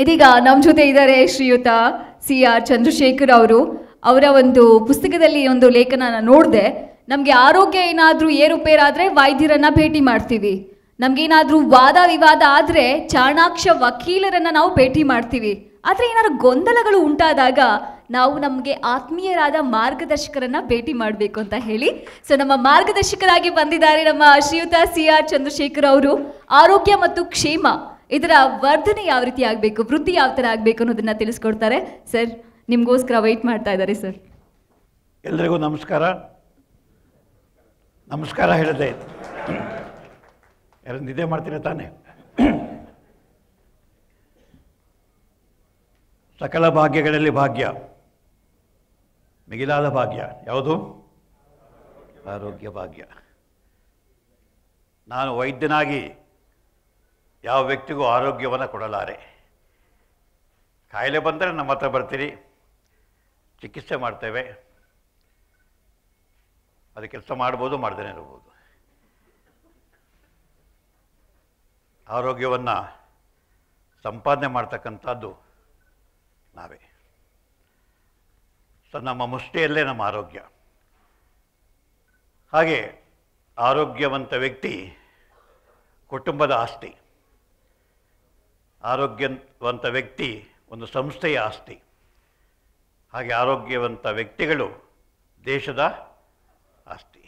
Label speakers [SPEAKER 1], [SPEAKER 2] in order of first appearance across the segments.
[SPEAKER 1] ಇದೀಗ ನಮ್ಮ ಜೊತೆ ಇದ್ದಾರೆ ಶ್ರೀಯುತ CR ಚಂದ್ರಶೇಖರ್ ಅವರು. ಅವರ ಒಂದು ಪುಸ್ತಕದಲ್ಲಿ ಒಂದು ಲೇಖನ ನೋಡಿದೆ. ನಮಗೆ ಆರೋಗ್ಯ ಏನಾದರೂ ಏರುಪೇರಾದರೆ ವೈದ್ಯರನ್ನ ಭೇಟಿ ಮಾಡ್ತೀವಿ. ನಮಗೇನಾದರೂ ವಾದ ವಿವಾದ ಆದರೆ ಚಾಣಾಕ್ಷ ವಕೀಲರನ್ನು ನಾವು ಭೇಟಿ ಮಾಡ್ತೀವಿ. ಆದರೆ ಏನಾದ್ರು ಗೊಂದಲಗಳು ಉಂಟಾದಾಗ ನಾವು ನಮಗೆ ಆತ್ಮೀಯರಾದ ಮಾರ್ಗದರ್ಶಕರನ್ನ ಭೇಟಿ ಮಾಡಬೇಕು ಅಂತ ಹೇಳಿ. ಸೊ ನಮ್ಮ ಮಾರ್ಗದರ್ಶಕರಾಗಿ ಬಂದಿದ್ದಾರೆ ನಮ್ಮ ಶ್ರೀಯುತ CR ಚಂದ್ರಶೇಖರ್ ಅವರು. ಆರೋಗ್ಯ ಮತ್ತು ಕ್ಷೇಮ ಇದರ ವರ್ಧನೆ ಯಾವ ರೀತಿ ಆಗಬೇಕು, ವೃತ್ತಿ ಯಾವ ಥರ ಆಗಬೇಕು ಅನ್ನೋದನ್ನ ತಿಳಿಸ್ಕೊಡ್ತಾರೆ. ಸರ್ ನಿಮಗೋಸ್ಕರ ವೆಯ್ಟ್ ಮಾಡ್ತಾ ಇದ್ದಾರೆ ಸರ್.
[SPEAKER 2] ಎಲ್ಲರಿಗೂ ನಮಸ್ಕಾರ. ನಮಸ್ಕಾರ ಹೇಳಿದೆ ಯಾರು ನಿದ್ದೆ ಮಾಡ್ತೀರ ತಾನೆ. ಸಕಲ ಭಾಗ್ಯಗಳಲ್ಲಿ ಭಾಗ್ಯ, ಮಿಗಿಲಾದ ಭಾಗ್ಯ ಯಾವುದು? ಆರೋಗ್ಯ ಭಾಗ್ಯ. ನಾನು ವೈದ್ಯನಾಗಿ ಯಾವ ವ್ಯಕ್ತಿಗೂ ಆರೋಗ್ಯವನ್ನು ಕೊಡಲಾರೆ. ಕಾಯಿಲೆ ಬಂದರೆ ನಮ್ಮ ಹತ್ರ ಬರ್ತೀರಿ, ಚಿಕಿತ್ಸೆ ಮಾಡ್ತೇವೆ. ಅದು ಕೆಲಸ ಮಾಡ್ಬೋದು, ಮಾಡ್ದೇ ಇರ್ಬೋದು. ಆರೋಗ್ಯವನ್ನು ಸಂಪಾದನೆ ಮಾಡ್ತಕ್ಕಂಥದ್ದು ನಾವೇ. ಸೊ ನಮ್ಮ ಮುಷ್ಟಿಯಲ್ಲೇ ನಮ್ಮ ಆರೋಗ್ಯ. ಹಾಗೆ ಆರೋಗ್ಯವಂತ ವ್ಯಕ್ತಿ ಕುಟುಂಬದ ಆಸ್ತಿ, ಆರೋಗ್ಯವಂತ ವ್ಯಕ್ತಿ ಒಂದು ಸಂಸ್ಥೆಯ ಆಸ್ತಿ, ಹಾಗೆ ಆರೋಗ್ಯವಂತ ವ್ಯಕ್ತಿಗಳು ದೇಶದ ಆಸ್ತಿ.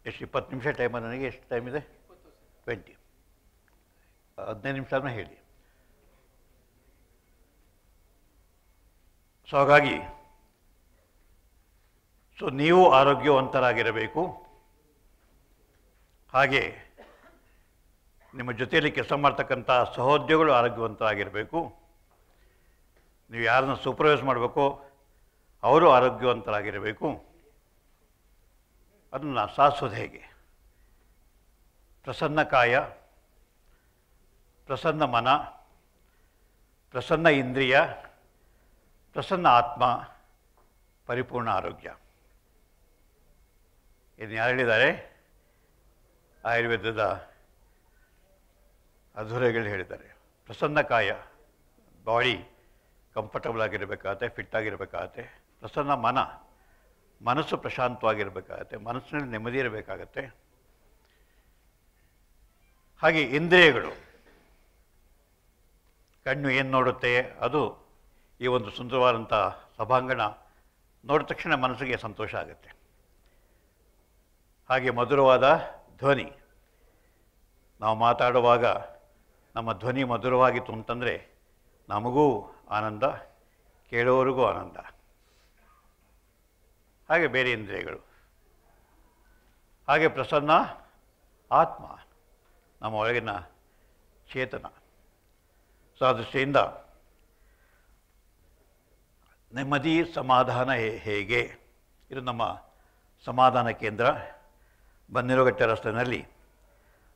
[SPEAKER 2] ಎಷ್ಟು 20 ನಿಮಿಷ ಟೈಮ ನನಗೆ? ಎಷ್ಟು ಟೈಮ್ ಇದೆ? 20 15 ನಿಮಿಷನ ಹೇಳಿ. ಸೊ ಹಾಗಾಗಿ ನೀವು ಆರೋಗ್ಯವಂತರಾಗಿರಬೇಕು. ಹಾಗೆ ನಿಮ್ಮ ಜೊತೆಯಲ್ಲಿ ಕೆಲಸ ಮಾಡ್ತಕ್ಕಂಥ ಸಹೋದ್ಯೋಗಿಗಳು ಆರೋಗ್ಯವಂತರಾಗಿರಬೇಕು. ನೀವು ಯಾರನ್ನು ಸೂಪರ್ವೈಸ್ ಮಾಡಬೇಕು ಅವರು ಆರೋಗ್ಯವಂತರಾಗಿರಬೇಕು. ಅದನ್ನು ಸಾಧಿಸೋದು ಹೇಗೆ? ಪ್ರಸನ್ನ ಕಾಯ, ಪ್ರಸನ್ನ ಮನ, ಪ್ರಸನ್ನ ಇಂದ್ರಿಯ, ಪ್ರಸನ್ನ ಆತ್ಮ, ಪರಿಪೂರ್ಣ ಆರೋಗ್ಯ. ಇದನ್ನು ಯಾರು ಹೇಳಿದ್ದಾರೆ? ಆಯುರ್ವೇದದ ಅಧುರೆಗಳು ಹೇಳಿದ್ದಾರೆ. ಪ್ರಸನ್ನ ಕಾಯ, ಬಾಡಿ ಕಂಫರ್ಟಬಲ್ ಆಗಿರಬೇಕಾಗತ್ತೆ, ಫಿಟ್ ಆಗಿರಬೇಕಾಗತ್ತೆ. ಪ್ರಸನ್ನ ಮನ, ಮನಸ್ಸು ಪ್ರಶಾಂತವಾಗಿರಬೇಕಾಗತ್ತೆ, ಮನಸ್ಸಿನಲ್ಲಿ ನೆಮ್ಮದಿ ಇರಬೇಕಾಗತ್ತೆ. ಹಾಗೆ ಇಂದ್ರಿಯಗಳು, ಕಣ್ಣು ಏನು ನೋಡುತ್ತೆ ಅದು ಈ ಒಂದು ಸುಂದರವಾದಂಥ ಸಭಾಂಗಣ ನೋಡಿದ ತಕ್ಷಣ ಮನಸ್ಸಿಗೆ ಸಂತೋಷ ಆಗುತ್ತೆ. ಹಾಗೆ ಮಧುರವಾದ ಧ್ವನಿ, ನಾವು ಮಾತಾಡುವಾಗ ನಮ್ಮ ಧ್ವನಿ ಮಧುರವಾಗಿತ್ತು ಅಂತಂದರೆ ನಮಗೂ ಆನಂದ, ಕೇಳುವವರಿಗೂ ಆನಂದ. ಹಾಗೆ ಬೇರೆ ಇಂದ್ರಿಯಗಳು. ಹಾಗೆ ಪ್ರಸನ್ನ ಆತ್ಮ, ನಮ್ಮ ಒಳಗಿನ ಚೇತನ. ಸೊ ಆ ದೃಷ್ಟಿಯಿಂದ ನೆಮ್ಮದಿ ಸಮಾಧಾನ ಹೇಗೆ, ಇದು ನಮ್ಮ ಸಮಾಧಾನ ಕೇಂದ್ರ. ಬನ್ನೇರುಘಟ್ಟ ರಸ್ತೆಯಲ್ಲಿ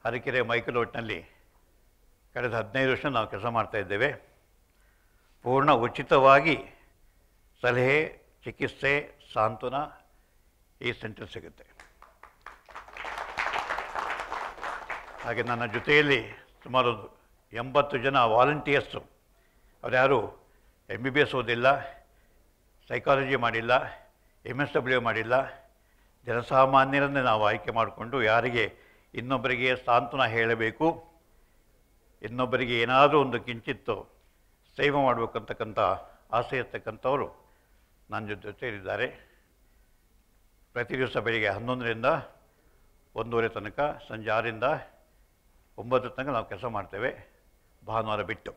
[SPEAKER 2] ಹರಕೆರೆ ಮೈಕಲೋಟ್ನಲ್ಲಿ ಕಳೆದ 15 ವರ್ಷ ನಾವು ಕೆಲಸ ಮಾಡ್ತಾಯಿದ್ದೇವೆ. ಪೂರ್ಣ ಉಚಿತವಾಗಿ ಸಲಹೆ, ಚಿಕಿತ್ಸೆ, ಸಾಂತ್ವನ ಈ ಸೆಂಟರ್ ಸಿಗುತ್ತೆ. ಹಾಗೆ ನನ್ನ ಜೊತೆಯಲ್ಲಿ ಸುಮಾರು 80 ಜನ ವಾಲಂಟಿಯರ್ಸು. ಅವ್ರು ಯಾರು MBBS ಓದಿಲ್ಲ, ಸೈಕಾಲಜಿ ಮಾಡಿಲ್ಲ, MSW ಮಾಡಿಲ್ಲ. ಜನಸಾಮಾನ್ಯರನ್ನೇ ನಾವು ಆಯ್ಕೆ ಮಾಡಿಕೊಂಡು ಯಾರಿಗೆ ಇನ್ನೊಬ್ಬರಿಗೆ ಸಾಂತ್ವನ ಹೇಳಬೇಕು, ಇನ್ನೊಬ್ಬರಿಗೆ ಏನಾದರೂ ಒಂದು ಕಿಂಚಿತ್ತು ಸೇವೆ ಮಾಡಬೇಕಂತಕ್ಕಂಥ ಆಸೆ ಇರ್ತಕ್ಕಂಥವರು ನನ್ನ ಜೊತೆಯಲ್ಲಿದ್ದಾರೆ. ಪ್ರತಿ ದಿವಸ ಬೆಳಿಗ್ಗೆ 11ರಿಂದ 1:30 ತನಕ, ಸಂಜೆ 6ರಿಂದ 9 ತನಕ ನಾವು ಕೆಲಸ ಮಾಡ್ತೇವೆ, ಭಾನುವಾರ ಬಿಟ್ಟು.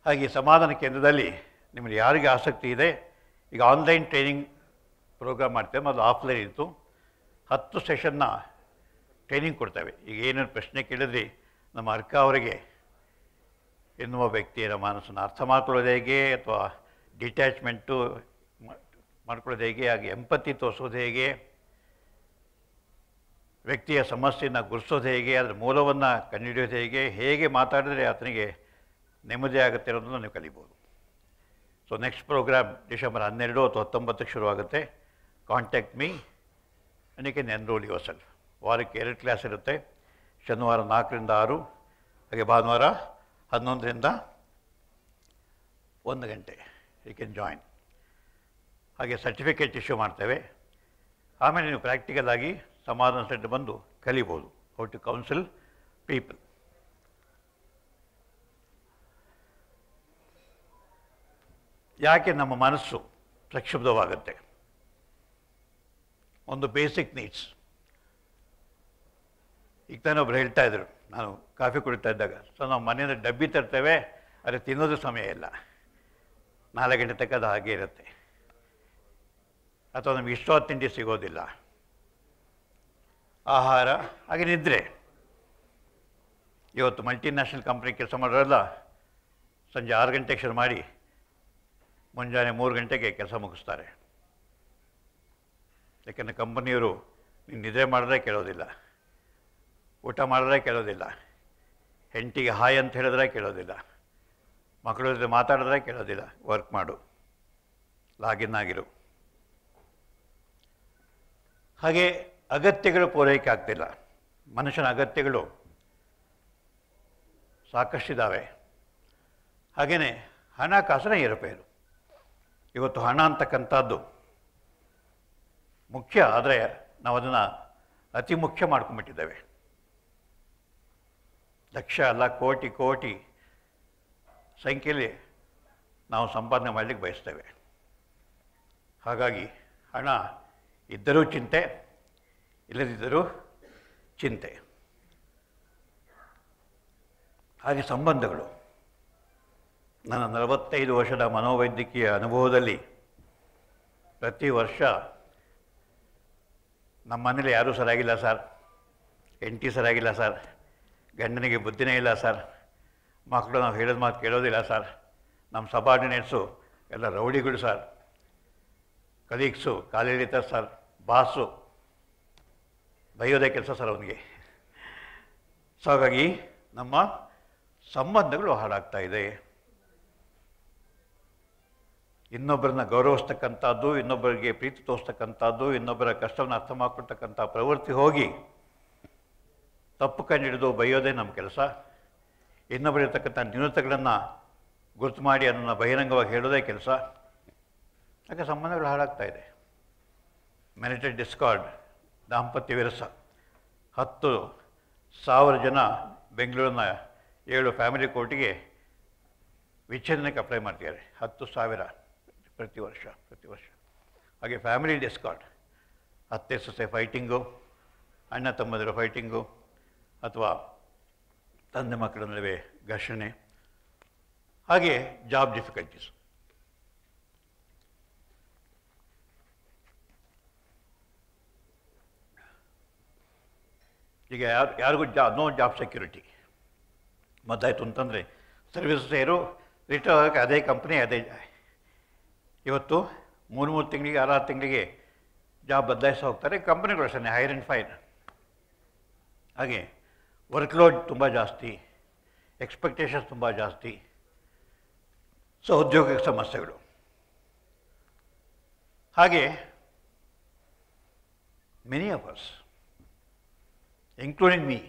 [SPEAKER 2] ಹಾಗೆ ಸಮಾಧಾನ ಕೇಂದ್ರದಲ್ಲಿ ನಿಮಗೆ ಯಾರಿಗೆ ಆಸಕ್ತಿ ಇದೆ, ಈಗ ಆನ್ಲೈನ್ ಟ್ರೈನಿಂಗ್ ಪ್ರೋಗ್ರಾಮ್ ಮಾಡ್ತೇವೆ. ಮೊದಲು ಆಫ್ಲೈನ್ ಇತ್ತು. 10 ಸೆಷನ್ನ ಟ್ರೈನಿಂಗ್ ಕೊಡ್ತೇವೆ. ಈಗ ಏನೇನು ಪ್ರಶ್ನೆ ಕೇಳಿದ್ರಿ ನಮ್ಮ ಅರ್ಕ ಅವರಿಗೆ ಎನ್ನುವ ವ್ಯಕ್ತಿಯ ಮನಸ್ಸನ್ನು ಅರ್ಥ ಮಾಡ್ಕೊಳ್ಳೋದು ಹೇಗೆ, ಅಥವಾ ಡಿಟ್ಯಾಚ್ಮೆಂಟು ಮಾಡ್ಕೊಳ್ಳೋದು ಹೇಗೆ, ಹಾಗೆ ಎಂಪತಿ ತೋರಿಸೋದು ಹೇಗೆ, ವ್ಯಕ್ತಿಯ ಸಮಸ್ಯೆಯನ್ನು ಗುರುತಿಸೋದು ಹೇಗೆ, ಅದರ ಮೂಲವನ್ನು ಕಂಡುಹಿಡಿಯೋದು ಹೇಗೆ ಮಾತಾಡಿದ್ರೆ ಆತನಿಗೆ ನೆಮ್ಮದಿ ಆಗುತ್ತೆ ಅನ್ನೋದನ್ನು ನೀವು ಕಲಿಬೋದು. ಸೊ ನೆಕ್ಸ್ಟ್ ಪ್ರೋಗ್ರಾಮ್ ಡಿಸೆಂಬರ್ 12 ಅಥವಾ 19ಕ್ಕೆ ಶುರುವಾಗುತ್ತೆ. Contact me and you can enrol yourself. ವಾರಕ್ಕೆ 2 ಕ್ಲಾಸ್ ಇರುತ್ತೆ. ಶನಿವಾರ 4ರಿಂದ 6, ಹಾಗೆ ಭಾನುವಾರ 11ರಿಂದ 1 ಗಂಟೆ ಯು ಕ್ಯಾನ್ ಜಾಯಿನ್. ಹಾಗೆ ಸರ್ಟಿಫಿಕೇಟ್ ಇಶ್ಯೂ ಮಾಡ್ತೇವೆ. ಆಮೇಲೆ ನೀವು ಪ್ರಾಕ್ಟಿಕಲ್ ಆಗಿ ಸಮಾಧಾನ ಸೆಂಟರ್ ಬಂದು ಕಲಿಬೋದು ಹೌ ಟು ಕೌನ್ಸಿಲ್ ಪೀಪಲ್. ಯಾಕೆ ನಮ್ಮ ಮನಸ್ಸು ಪ್ರಕ್ಷುಬ್ಧವಾಗುತ್ತೆ? ಒಂದು ಬೇಸಿಕ್ ನೀಡ್ಸ್. ಈಗ ತಾನೇ ಒಬ್ರು ಹೇಳ್ತಾ ಇದ್ರು, ನಾನು ಕಾಫಿ ಕುಡಿತಾ ಇದ್ದಾಗ, ಸೊ ನಾವು ಮನೆಯಿಂದ ಡಬ್ಬಿ ತರ್ತೇವೆ, ಆದರೆ ತಿನ್ನೋದು ಸಮಯ ಇಲ್ಲ, 4 ಗಂಟೆ ತನಕ ಅದು ಹಾಗೆ ಇರುತ್ತೆ, ಅಥವಾ ನಮಗೆ ಇಷ್ಟವಾದ ತಿಂಡಿ ಸಿಗೋದಿಲ್ಲ. ಆಹಾರ, ಹಾಗೆ ನಿದ್ರೆ. ಇವತ್ತು ಮಲ್ಟಿನ್ಯಾಷನಲ್ ಕಂಪ್ನಿ ಕೆಲಸ ಮಾಡೋರೆಲ್ಲ ಸಂಜೆ 6 ಗಂಟೆಗೆ ಶುರು ಮಾಡಿ ಮುಂಜಾನೆ 3 ಗಂಟೆಗೆ ಕೆಲಸ ಮುಗಿಸ್ತಾರೆ. ಯಾಕೆಂದರೆ ಕಂಪನಿಯವರು ನೀನು ನಿದ್ರೆ ಮಾಡಿದ್ರೆ ಕೇಳೋದಿಲ್ಲ, ಊಟ ಮಾಡಿದ್ರೆ ಕೇಳೋದಿಲ್ಲ, ಹೆಂಡತಿಗೆ ಹಾಯ್ ಅಂತ ಹೇಳಿದ್ರೆ ಕೇಳೋದಿಲ್ಲ, ಮಕ್ಕಳ ಜೊತೆ ಮಾತಾಡಿದ್ರೆ ಕೇಳೋದಿಲ್ಲ. ವರ್ಕ್ ಮಾಡು, ಲಾಗಿನ್ ಆಗಿರು. ಹಾಗೆ ಅಗತ್ಯಗಳು ಪೂರೈಕೆ ಆಗ್ತಿಲ್ಲ. ಮನುಷ್ಯನ ಅಗತ್ಯಗಳು ಸಾಕಷ್ಟಿದ್ದಾವೆ. ಹಾಗೆಯೇ ಹಣಕಾಸಿನ ಏರುಪೇರು. ಇವತ್ತು ಹಣ ಅಂತಕ್ಕಂಥದ್ದು ಮುಖ್ಯ, ಆದರೆ ನಾವು ಅದನ್ನು ಅತಿ ಮುಖ್ಯ ಮಾಡ್ಕೊಂಡ್ಬಿಟ್ಟಿದ್ದೇವೆ. ಲಕ್ಷ ಅಲ್ಲ, ಕೋಟಿ ಕೋಟಿ ಸಂಖ್ಯೆಯಲ್ಲಿ ನಾವು ಸಂಪಾದನೆ ಮಾಡಲಿಕ್ಕೆ ಬಯಸ್ತೇವೆ. ಹಾಗಾಗಿ ಹಣ ಇದ್ದರೂ ಚಿಂತೆ, ಇಲ್ಲದಿದ್ದರೂ ಚಿಂತೆ. ಹಾಗೆ ಸಂಬಂಧಗಳು. ನನ್ನ 45 ವರ್ಷದ ಮನೋವೈದ್ಯಕೀಯ ಅನುಭವದಲ್ಲಿ ಪ್ರತಿ ವರ್ಷ ನಮ್ಮ ಮನೇಲಿ ಯಾರೂ ಸರಿಯಾಗಿಲ್ಲ ಸರ್, ಹೆಂಡತಿ ಸರಿಯಾಗಿಲ್ಲ ಸರ್, ಗಂಡನಿಗೆ ಬುದ್ಧಿನೇ ಇಲ್ಲ ಸರ್, ಮಕ್ಕಳು ನಾವು ಹೇಳಿದ ಮಾತು ಕೇಳೋದಿಲ್ಲ ಸರ್, ನಮ್ಮ ಸಬಾರ್ಡಿನೇಟ್ಸು ಎಲ್ಲ ರೌಡಿಗಳು ಸರ್, ಕಲೀಗ್ಸು ಕಾಲೆಳಿತಾರೆ ಸರ್, ಬಾಸು ಬೈಯೋದೇ ಕೆಲಸ ಸರ್ ಅವನಿಗೆ. ಸೊ ಹಾಗಾಗಿ ನಮ್ಮ ಸಂಬಂಧಗಳು ಹಾಳಾಗ್ತಾ ಇದೆ. ಇನ್ನೊಬ್ಬರನ್ನ ಗೌರವಿಸ್ತಕ್ಕಂಥದ್ದು, ಇನ್ನೊಬ್ಬರಿಗೆ ಪ್ರೀತಿ ತೋರಿಸ್ತಕ್ಕಂಥದ್ದು, ಇನ್ನೊಬ್ಬರ ಕಷ್ಟವನ್ನು ಅರ್ಥ ಮಾಡಿಕೊಳ್ತಕ್ಕಂಥ ಪ್ರವೃತ್ತಿ ಹೋಗಿ ತಪ್ಪು ಕಂಡು ಹಿಡಿದು ಬೈಯೋದೇ ನಮ್ಮ ಕೆಲಸ. ಇನ್ನೊಬ್ಬರಿರ್ತಕ್ಕಂಥ ನ್ಯೂನತೆಗಳನ್ನು ಗುರುತು ಮಾಡಿ ಅದನ್ನು ಬಹಿರಂಗವಾಗಿ ಹೇಳೋದೇ ಕೆಲಸ. ಯಾಕೆ ಸಂಬಂಧಗಳು ಹಾಳಾಗ್ತಾ ಇದೆ. ಮ್ಯಾರಿಟಲ್ ಡಿಸ್ಕಾರ್ಡ್, ದಾಂಪತ್ಯ ವಿರಸ. 10,000 ಜನ ಬೆಂಗಳೂರಿನ 7 ಫ್ಯಾಮಿಲಿ ಕೋರ್ಟಿಗೆ ವಿಚ್ಛೇದನಕ್ಕೆ ಅಪ್ಲೈ ಮಾಡ್ತಿದ್ದಾರೆ. 10,000 ಪ್ರತಿ ವರ್ಷ. ಹಾಗೆ ಫ್ಯಾಮಿಲಿ ಡಿಸ್ಕಾರ್ಡ್, ಅತ್ತೆ ಸೊಸೆ ಫೈಟಿಂಗು, ಅಣ್ಣ ತಮ್ಮಂದಿರ ಫೈಟಿಂಗು, ಅಥವಾ ತಂದೆ ಮಕ್ಕಳ ನಡುವೆ ಘರ್ಷಣೆ. ಹಾಗೆ ಜಾಬ್ ಡಿಫಿಕಲ್ಟೀಸ್. ಈಗ ಯಾರಿಗೂ ನೋ ಜಾಬ್ ಸೆಕ್ಯೂರಿಟಿ. ಮೊದಲಾಯಿತು ಅಂತಂದರೆ ಸರ್ವಿಸ್ ಸೇರು ರಿಟೈರ್ ಆಗೋಕ್ಕೆ ಅದೇ ಕಂಪ್ನಿ ಅದೇ. ಇವತ್ತು 3 ತಿಂಗಳಿಗೆ 6 ತಿಂಗಳಿಗೆ ಜಾಬ್ ಬದಲಾಯಿಸಿ ಹೋಗ್ತಾರೆ. ಕಂಪ್ನಿಗಳು ಅಷ್ಟೇ, ಹೈರ್ ಆ್ಯಂಡ್ ಫೈರ್. ಹಾಗೆ ವರ್ಕ್ಲೋಡ್ ತುಂಬ ಜಾಸ್ತಿ, ಎಕ್ಸ್ಪೆಕ್ಟೇಷನ್ಸ್ ತುಂಬ ಜಾಸ್ತಿ. ಸೊ ಉದ್ಯೋಗಕ್ಕೆ ಸಮಸ್ಯೆಗಳು. ಹಾಗೆ many of us including me,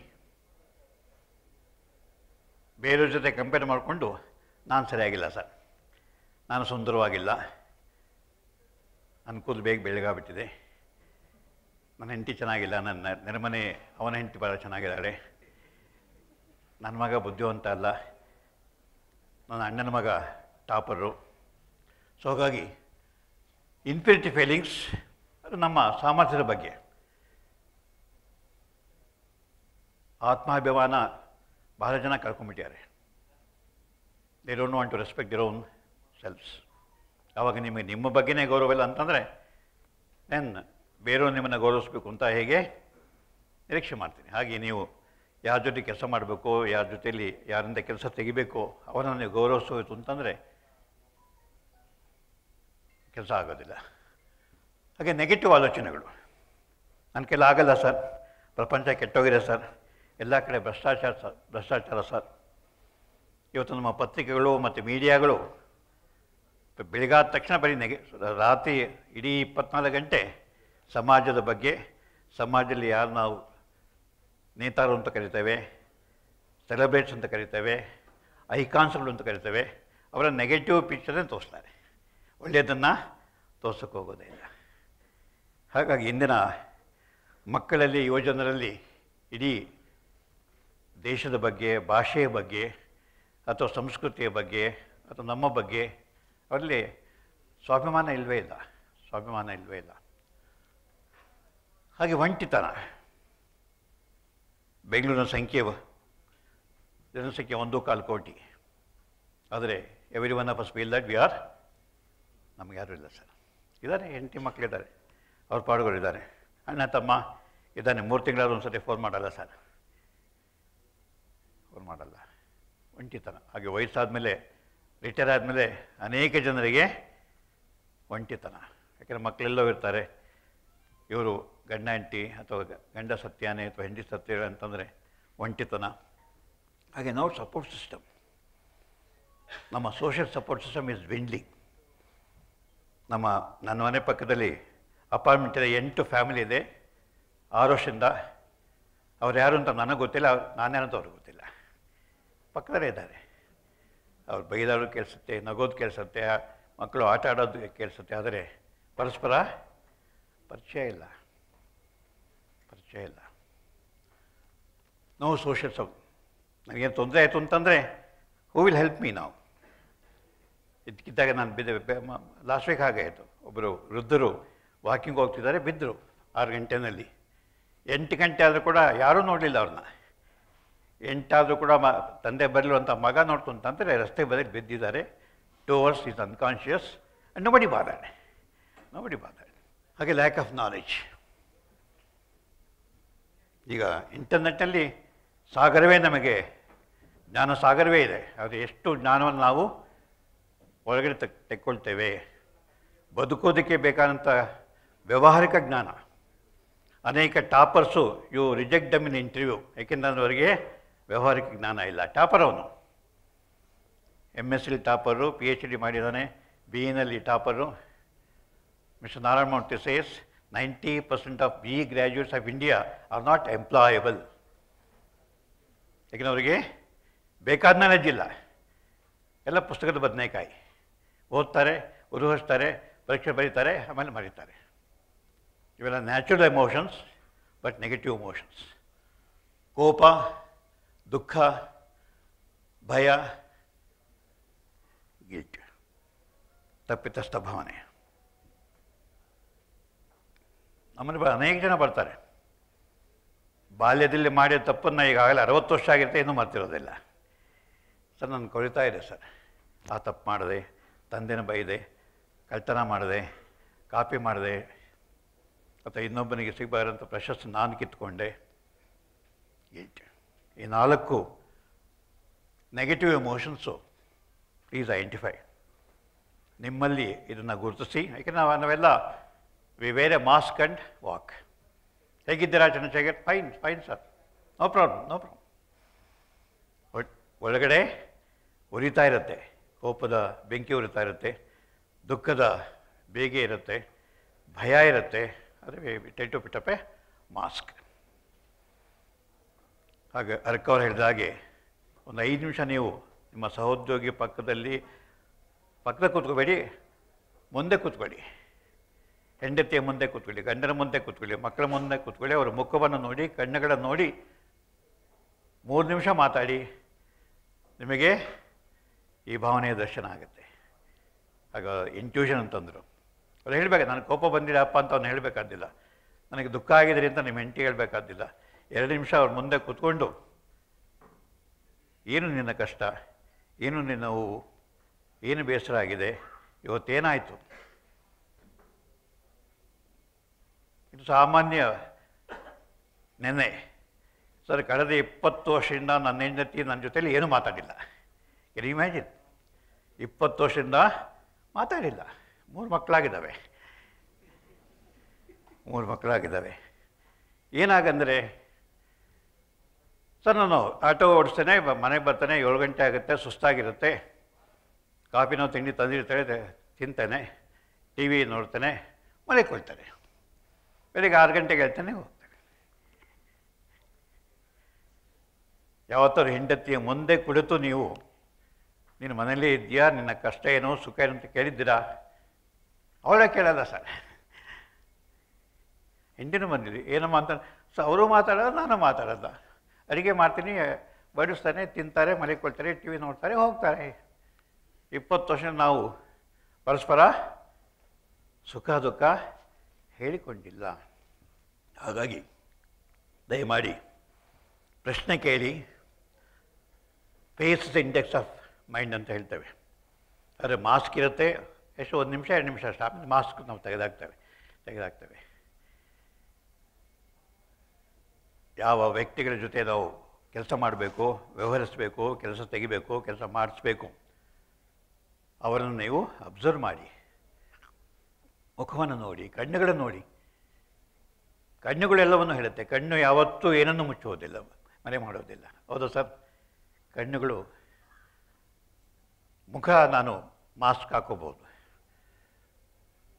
[SPEAKER 2] ಬೇರೆಯವ್ರ ಜೊತೆ ಕಂಪೇರ್ ಮಾಡಿಕೊಂಡು ನಾನು ಸರಿಯಾಗಿಲ್ಲ ಸರ್, ನಾನು ಸುಂದರವಾಗಿಲ್ಲ, ನನ್ನ ಕೂದಲು ಬೇಗ ಬೆಳಗಾಗ್ಬಿಟ್ಟಿದೆ, ನನ್ನ ಹೆಂಡತಿ ಚೆನ್ನಾಗಿಲ್ಲ, ನನ್ನ ನೆರೆಮನೆ ಅವನ ಹೆಂಡತಿ ಭಾಳ ಚೆನ್ನಾಗಿದ್ದಾಳೆ, ನನ್ನ ಮಗ ಬುದ್ಧಿವಂತ ಅಲ್ಲ, ನನ್ನ ಅಣ್ಣನ ಮಗ ಟಾಪರು. ಸೊ ಹಾಗಾಗಿ ಇನ್ಫಿನಿಟಿ ಫೀಲಿಂಗ್ಸ್. ಅದು ನಮ್ಮ ಸಾಮರ್ಥ್ಯದ ಬಗ್ಗೆ. ಆತ್ಮಾಭಿಮಾನ ಬಹಳ ಜನ ಕಳ್ಕೊಂಡ್ಬಿಟ್ಟಿದ್ದಾರೆ. They don't want to respect their own selfs. ಆವಾಗ ನಿಮಗೆ ನಿಮ್ಮ ಬಗ್ಗೆನೇ ಗೌರವ ಇಲ್ಲ ಅಂತಂದರೆ ದೆನ್ ಬೇರೆಯವ್ರು ನಿಮ್ಮನ್ನು ಗೌರವಿಸ್ಬೇಕು ಅಂತ ಹೇಗೆ ನಿರೀಕ್ಷೆ ಮಾಡ್ತೀನಿ. ಹಾಗೆ ನೀವು ಯಾರ ಜೊತೆ ಕೆಲಸ ಮಾಡಬೇಕು, ಯಾರ ಜೊತೆಯಲ್ಲಿ ಯಾರಿಂದ ಕೆಲಸ ತೆಗಿಬೇಕು, ಅವರನ್ನು ನೀವು ಗೌರವಿಸೋಯ್ತು ಅಂತಂದರೆ ಕೆಲಸ ಆಗೋದಿಲ್ಲ. ಹಾಗೆ ನೆಗೆಟಿವ್ ಆಲೋಚನೆಗಳು. ನನ್ನ ಕೈಲಿ ಆಗಲ್ಲ ಸರ್, ಪ್ರಪಂಚ ಕೆಟ್ಟೋಗಿದೆ ಸರ್, ಎಲ್ಲ ಕಡೆ ಭ್ರಷ್ಟಾಚಾರ ಸರ್. ಇವತ್ತು ನಮ್ಮ ಪತ್ರಿಕೆಗಳು ಮತ್ತು ಮೀಡಿಯಾಗಳು ಬೆಳಗಾದ ತಕ್ಷಣ ಬರೀ ರಾತ್ರಿ ಇಡೀ 24 ಗಂಟೆ ಸಮಾಜದ ಬಗ್ಗೆ, ಸಮಾಜದಲ್ಲಿ ಯಾರು ನಾವು ನೇತಾರು ಅಂತ ಕರಿತೇವೆ, ಸೆಲೆಬ್ರೇಟ್ಸ್ ಅಂತ ಕರಿತೇವೆ, ಐಕಾನ್ಸ್ಗಳು ಅಂತ ಕರಿತೇವೆ. ಅವರ ನೆಗೆಟಿವ್ ಪಿಕ್ಚರನ್ನು ತೋರಿಸ್ತಾರೆ, ಒಳ್ಳೆಯದನ್ನು ತೋರ್ಸೋಕ್ಕೆ ಹೋಗೋದೇ ಇಲ್ಲ. ಹಾಗಾಗಿ ಇಂದಿನ ಮಕ್ಕಳಲ್ಲಿ, ಯುವಜನರಲ್ಲಿ ಇಡೀ ದೇಶದ ಬಗ್ಗೆ, ಭಾಷೆಯ ಬಗ್ಗೆ, ಅಥವಾ ಸಂಸ್ಕೃತಿಯ ಬಗ್ಗೆ, ಅಥವಾ ನಮ್ಮ ಬಗ್ಗೆ ಅವರಲ್ಲಿ ಸ್ವಾಭಿಮಾನ ಇಲ್ಲವೇ ಇಲ್ಲ, ಸ್ವಾಭಿಮಾನ ಇಲ್ಲವೇ ಇಲ್ಲ. ಹಾಗೆ ಒಂಟಿತನ. ಬೆಂಗಳೂರಿನ ಜನಸಂಖ್ಯೆ 1.25 ಕೋಟಿ. ಆದರೆ every one of us feel that we are, ನಮಗೆ ಯಾರೂ ಇಲ್ಲ ಸರ್. ಇದ್ದಾರೆ, ಹೆಂಡತಿ ಮಕ್ಕಳಿದ್ದಾರೆ, ಅವ್ರ ಪಾಡುಗಳಿದ್ದಾರೆ, ಅಣ್ಣ ತಮ್ಮ ಇದ್ದಾನೆ. 3 ತಿಂಗಳಾದ್ರೂ ಒಂದು ಸತಿ ಫೋನ್ ಮಾಡಲ್ಲ ಸರ್, ಫೋನ್ ಮಾಡಲ್ಲ. ಒಂಟಿತನ. ಹಾಗೆ ವಯಸ್ಸಾದಮೇಲೆ, ರಿಟೈರ್ ಆದಮೇಲೆ ಅನೇಕ ಜನರಿಗೆ ಒಂಟಿತನ. ಯಾಕೆಂದರೆ ಮಕ್ಕಳೆಲ್ಲೋ ಇರ್ತಾರೆ, ಇವರು ಗಂಡ ಹೆಂಡತಿ ಅಥವಾ ಗಂಡ ಸತ್ಯಾನೆ ಅಥವಾ ಹೆಂಡತಿ ಸತ್ಯ ಅಂತಂದರೆ ಒಂಟಿತನ. ಹಾಗೆ ನಾವು ಸಪೋರ್ಟ್ ಸಿಸ್ಟಮ್, ನಮ್ಮ ಸೋಷಿಯಲ್ ಸಪೋರ್ಟ್ ಸಿಸ್ಟಮ್ ಈಸ್ ಡ್ವಿಂಡ್ಲಿಂಗ್. ನನ್ನ ಮನೆ ಪಕ್ಕದಲ್ಲಿ ಅಪಾರ್ಟ್ಮೆಂಟಿನ 8 ಫ್ಯಾಮಿಲಿ ಇದೆ. 6 ವರ್ಷದಿಂದ ಅವ್ರು ಯಾರು ಅಂತ ನನಗೆ ಗೊತ್ತಿಲ್ಲ, ನಾನ್ಯಾರಂತ ಅವ್ರಿಗೆ ಗೊತ್ತಿಲ್ಲ. ಪಕ್ಕದಲ್ಲೇ ಇದ್ದಾರೆ. ಅವ್ರು ಬೈದಾಡೋದು ಕೇಳಿಸುತ್ತೆ, ನಗೋದು ಕೇಳಿಸುತ್ತೆ, ಮಕ್ಕಳು ಆಟ ಆಡೋದು ಕೇಳಿಸುತ್ತೆ. ಆದರೆ ಪರಸ್ಪರ ಪರಿಚಯ ಇಲ್ಲ. ನಾವು ಸೋಷಿಯಲ್ ನನಗೇನು ತೊಂದರೆ ಆಯಿತು ಅಂತಂದರೆ ಹೂ ವಿಲ್ ಹೆಲ್ಪ್ ಮೀ ನಾವು. ಇದಕ್ಕಿದ್ದಾಗ ನಾನು ಲಾಸ್ಟ್ ವೀಕ್ ಹಾಗಾಯಿತು. ಒಬ್ಬರು ವೃದ್ಧರು ವಾಕಿಂಗ್ ಹೋಗ್ತಿದ್ದಾರೆ, ಬಿದ್ದರು 6 ಗಂಟೆನಲ್ಲಿ. 8 ಗಂಟೆ ಆದರೂ ಕೂಡ ಯಾರೂ ನೋಡಲಿಲ್ಲ ಅವ್ರನ್ನ. 8 ಆದರೂ ಕೂಡ ತಂದೆ ಬರಲಿರುವಂಥ ಮಗ ನೋಡ್ತು ಅಂತಂದರೆ ರಸ್ತೆ ಬದಿಗೆ ಬಿದ್ದಿದ್ದಾರೆ. 2 hours is unconscious and nobody bothered. ಹಾಗೆ ಲ್ಯಾಕ್ ಆಫ್ ನಾಲೆಡ್ಜ್. ಈಗ ಇಂಟರ್ನೆಟ್ನಲ್ಲಿ ಸಾಗರವೇ ನಮಗೆ, ಜ್ಞಾನ ಸಾಗರವೇ ಇದೆ. ಅದು ಎಷ್ಟು ಜ್ಞಾನವನ್ನು ನಾವು ಒಳಗಡೆ ತೆಕ್ಕೊಳ್ತೇವೆ. ಬದುಕೋದಕ್ಕೆ ಬೇಕಾದಂಥ ವ್ಯಾವಹಾರಿಕ ಜ್ಞಾನ. ಅನೇಕ toppers you reject them in interview, ಏಕೆಂದರೆ ಅವರಿಗೆ ವ್ಯಾವಹಾರಿಕ ಜ್ಞಾನ ಇಲ್ಲ. ಟಾಪರ್ ಅವನು MSc ಟಾಪರು, PhD ಮಾಡಿದ್ದಾನೆ, BE topper. Mister Narayana Murthy says 90% of BE graduates of India are not employable. ಯಾಕೆಂದರೆ ಅವರಿಗೆ ಬೇಕಾದ ನಾಲೆಡ್ಜ್ ಇಲ್ಲ. ಎಲ್ಲ ಪುಸ್ತಕದ ಬದನೆಕಾಯಿ. ಓದ್ತಾರೆ, ಉರುಹಿಸ್ತಾರೆ, ಪರೀಕ್ಷೆ ಬರೀತಾರೆ, ಆಮೇಲೆ ಮರೀತಾರೆ. ಇವೆಲ್ಲ natural emotions, but negative emotions. ಕೋಪ, ದುಃಖ, ಭಯ, ಗಿಲ್ಟ್, ತಪ್ಪಿತಸ್ಥ ಭಾವನೆ. ನಮ್ಮಲ್ಲಿ ಅನೇಕ ಜನ ಬರ್ತಾರೆ, ಬಾಲ್ಯದಲ್ಲಿ ಮಾಡಿದ ತಪ್ಪನ್ನು ಈಗಾಗಲೇ 60 ವರ್ಷ ಆಗಿರುತ್ತೆ, ಇನ್ನೂ ಮರ್ತಿರೋದಿಲ್ಲ. ಸರ್ ನಾನು ಕೊರಿತಾ ಇದೆ ಸರ್, ಆ ತಪ್ಪು ಮಾಡಿದೆ, ತಂದೆನ ಬೈದೆ, ಕಳ್ತನ ಮಾಡಿದೆ, ಕಾಪಿ ಮಾಡಿದೆ, ಅಥವಾ ಇನ್ನೊಬ್ಬನಿಗೆ ಸಿಗಬಾರಂಥ ಪ್ರಶಸ್ತಿ ನಾನು ಕಿತ್ಕೊಂಡೆ. ಗಿಲ್ಟ್. ಈ 4 ನೆಗೆಟಿವ್ ಎಮೋಷನ್ಸು ಪ್ಲೀಸ್ ಐಡೆಂಟಿಫೈ. ನಿಮ್ಮಲ್ಲಿ ಇದನ್ನು ಗುರುತಿಸಿ. ಯಾಕೆಂದರೆ ನಾವೆಲ್ಲ we wear a mask and walk. ಹೇಗಿದ್ದೀರಾ Chandrashekhar? Fine sir, no problem. ಒಳಗಡೆ ಉರಿತಾ ಇರುತ್ತೆ, ಕೋಪದ ಬೆಂಕಿ ಉರಿತಾ ಇರುತ್ತೆ, ದುಃಖದ ಬೇಗೆ ಇರುತ್ತೆ, ಭಯ ಇರುತ್ತೆ. ಆದರೆ try to put up a mask. ಹಾಗೆ ಅರ್ಕವ್ರು ಹೇಳಿದ ಹಾಗೆ ಒಂದು 5 ನಿಮಿಷ ನೀವು ನಿಮ್ಮ ಸಹೋದ್ಯೋಗಿ ಪಕ್ಕದಲ್ಲಿ ಕೂತ್ಕೋಬೇಡಿ, ಮುಂದೆ ಕೂತ್ಕೊಳ್ಳಿ. ಹೆಂಡತಿಯ ಮುಂದೆ ಕೂತ್ಕೊಳ್ಳಿ, ಗಂಡನ ಮುಂದೆ ಕೂತ್ಕೊಳ್ಳಿ, ಮಕ್ಕಳ ಮುಂದೆ ಕೂತ್ಕೊಳ್ಳಿ. ಅವರ ಮುಖವನ್ನು ನೋಡಿ, ಕಣ್ಣುಗಳನ್ನು ನೋಡಿ 3 ನಿಮಿಷ ಮಾತಾಡಿ. ನಿಮಗೆ ಈ ಭಾವನೆಯ ದರ್ಶನ ಆಗುತ್ತೆ. ಆಗ ಇಂಟ್ಯೂಷನ್ ಅಂತಂದರು. ಅವ್ರು ಹೇಳಬೇಕು, ನನಗೆ ಕೋಪ ಬಂದಿರಪ್ಪ ಅಂತ ಅವ್ನು ಹೇಳಬೇಕಾದಿಲ್ಲ, ನನಗೆ ದುಃಖ ಆಗಿದ್ರಿ ಅಂತ ನಿಮ್ಮ ಹೆಂಡತಿ ಹೇಳಬೇಕಾದಿಲ್ಲ. 2 ನಿಮಿಷ ಅವ್ರ ಮುಂದೆ ಕೂತ್ಕೊಂಡು, ಏನು ನಿನ್ನ ಕಷ್ಟ, ಏನು ನಿನ್ನ ನೋವು, ಏನು ಬೇಸರ ಆಗಿದೆ, ಇವತ್ತೇನಾಯಿತು. ಇದು ಸಾಮಾನ್ಯ. ನೆನ್ನೆ ಸರ್ ಕಳೆದ 20 ವರ್ಷದಿಂದ ನನ್ನ ಹೆಂಡತಿ ನನ್ನ ಜೊತೆಲಿ ಏನೂ ಮಾತಾಡಿಲ್ಲ. Can you imagine? 20 ವರ್ಷದಿಂದ ಮಾತಾಡಿಲ್ಲ. 3 ಮಕ್ಕಳಾಗಿದ್ದಾವೆ. ಏನಾಗಂದರೆ ಸರ್ ನಾನು ಆಟೋ ಓಡಿಸ್ತೇನೆ, ಮನೆಗೆ ಬರ್ತೇನೆ, 7 ಗಂಟೆ ಆಗುತ್ತೆ, ಸುಸ್ತಾಗಿರುತ್ತೆ, ಕಾಫಿನೋ ತಿಂಡಿ ತಂದಿರ್ತಾರೆ, ತಿಂತೇನೆ, TV ನೋಡ್ತೇನೆ, ಮನೆಗೆ ಬೆಳಿಗ್ಗೆ 6 ಗಂಟೆಗೆ ಹೇಳ್ತೇನೆ, ಹೋಗ್ತೇನೆ. ಯಾವತ್ತಾದ್ರು ಹೆಂಡತಿಯ ಮುಂದೆ ಕುಳಿತು ನೀವು ನೀನು ಮನೇಲಿ ಇದೆಯಾ, ನಿನ್ನ ಕಷ್ಟ ಏನು ಸುಖ ಏನು ಅಂತ ಕೇಳಿದ್ದೀರಾ? ಅವಳೇ ಕೇಳಲ್ಲ ಸರ್. ಹೆಂಡತಿನೂ ಬಂದಿದ್ವಿ ಏನಮ್ಮ ಅಂತ ಅವರು ಮಾತಾಡೋದು, ನಾನು ಮಾತಾಡೋದ. ಅಡುಗೆ ಮಾಡ್ತೀನಿ, ಬಡಿಸ್ತಾನೆ, ತಿಂತಾರೆ, ಮಲಿಕೊಳ್ತಾರೆ, ಟಿ ವಿ ನೋಡ್ತಾರೆ, ಹೋಗ್ತಾರೆ. 20 ವರ್ಷ ನಾವು ಪರಸ್ಪರ ಸುಖ ದುಃಖ ಹೇಳಿಕೊಂಡಿಲ್ಲ. ಹಾಗಾಗಿ ದಯಮಾಡಿ ಪ್ರಶ್ನೆ ಕೇಳಿ. ಫೇಸ್ ಇಂಡೆಕ್ಸ್ ಆಫ್ ಮೈಂಡ್ ಅಂತ ಹೇಳ್ತೇವೆ. ಆದರೆ ಮಾಸ್ಕ್ ಇರುತ್ತೆ, ಎಷ್ಟು 1 ನಿಮಿಷ 2 ನಿಮಿಷ ಅಷ್ಟು, ಆಮೇಲೆ ಮಾಸ್ಕ್ ನಾವು ತೆಗೆದಾಕ್ತೇವೆ. ಯಾವ ವ್ಯಕ್ತಿಗಳ ಜೊತೆ ನಾವು ಕೆಲಸ ಮಾಡಬೇಕು, ವ್ಯವಹರಿಸಬೇಕು, ಕೆಲಸ ತೆಗಿಬೇಕು, ಕೆಲಸ ಮಾಡಿಸ್ಬೇಕು, ಅವರನ್ನು ನೀವು ಅಬ್ಸರ್ವ್ ಮಾಡಿ. ಮುಖವನ್ನು ನೋಡಿ, ಕಣ್ಣುಗಳನ್ನು ನೋಡಿ. ಕಣ್ಣುಗಳೆಲ್ಲವನ್ನು ಹೇಳುತ್ತೆ. ಕಣ್ಣು ಯಾವತ್ತೂ ಏನನ್ನು ಮುಚ್ಚುವುದಿಲ್ಲ, ಮರೆ ಮಾಡೋದಿಲ್ಲ. ಹೌದು ಸರ್? ಕಣ್ಣುಗಳು, ಮುಖ ನಾನು ಮಾಸ್ಕ್ ಹಾಕೋಬೋದು,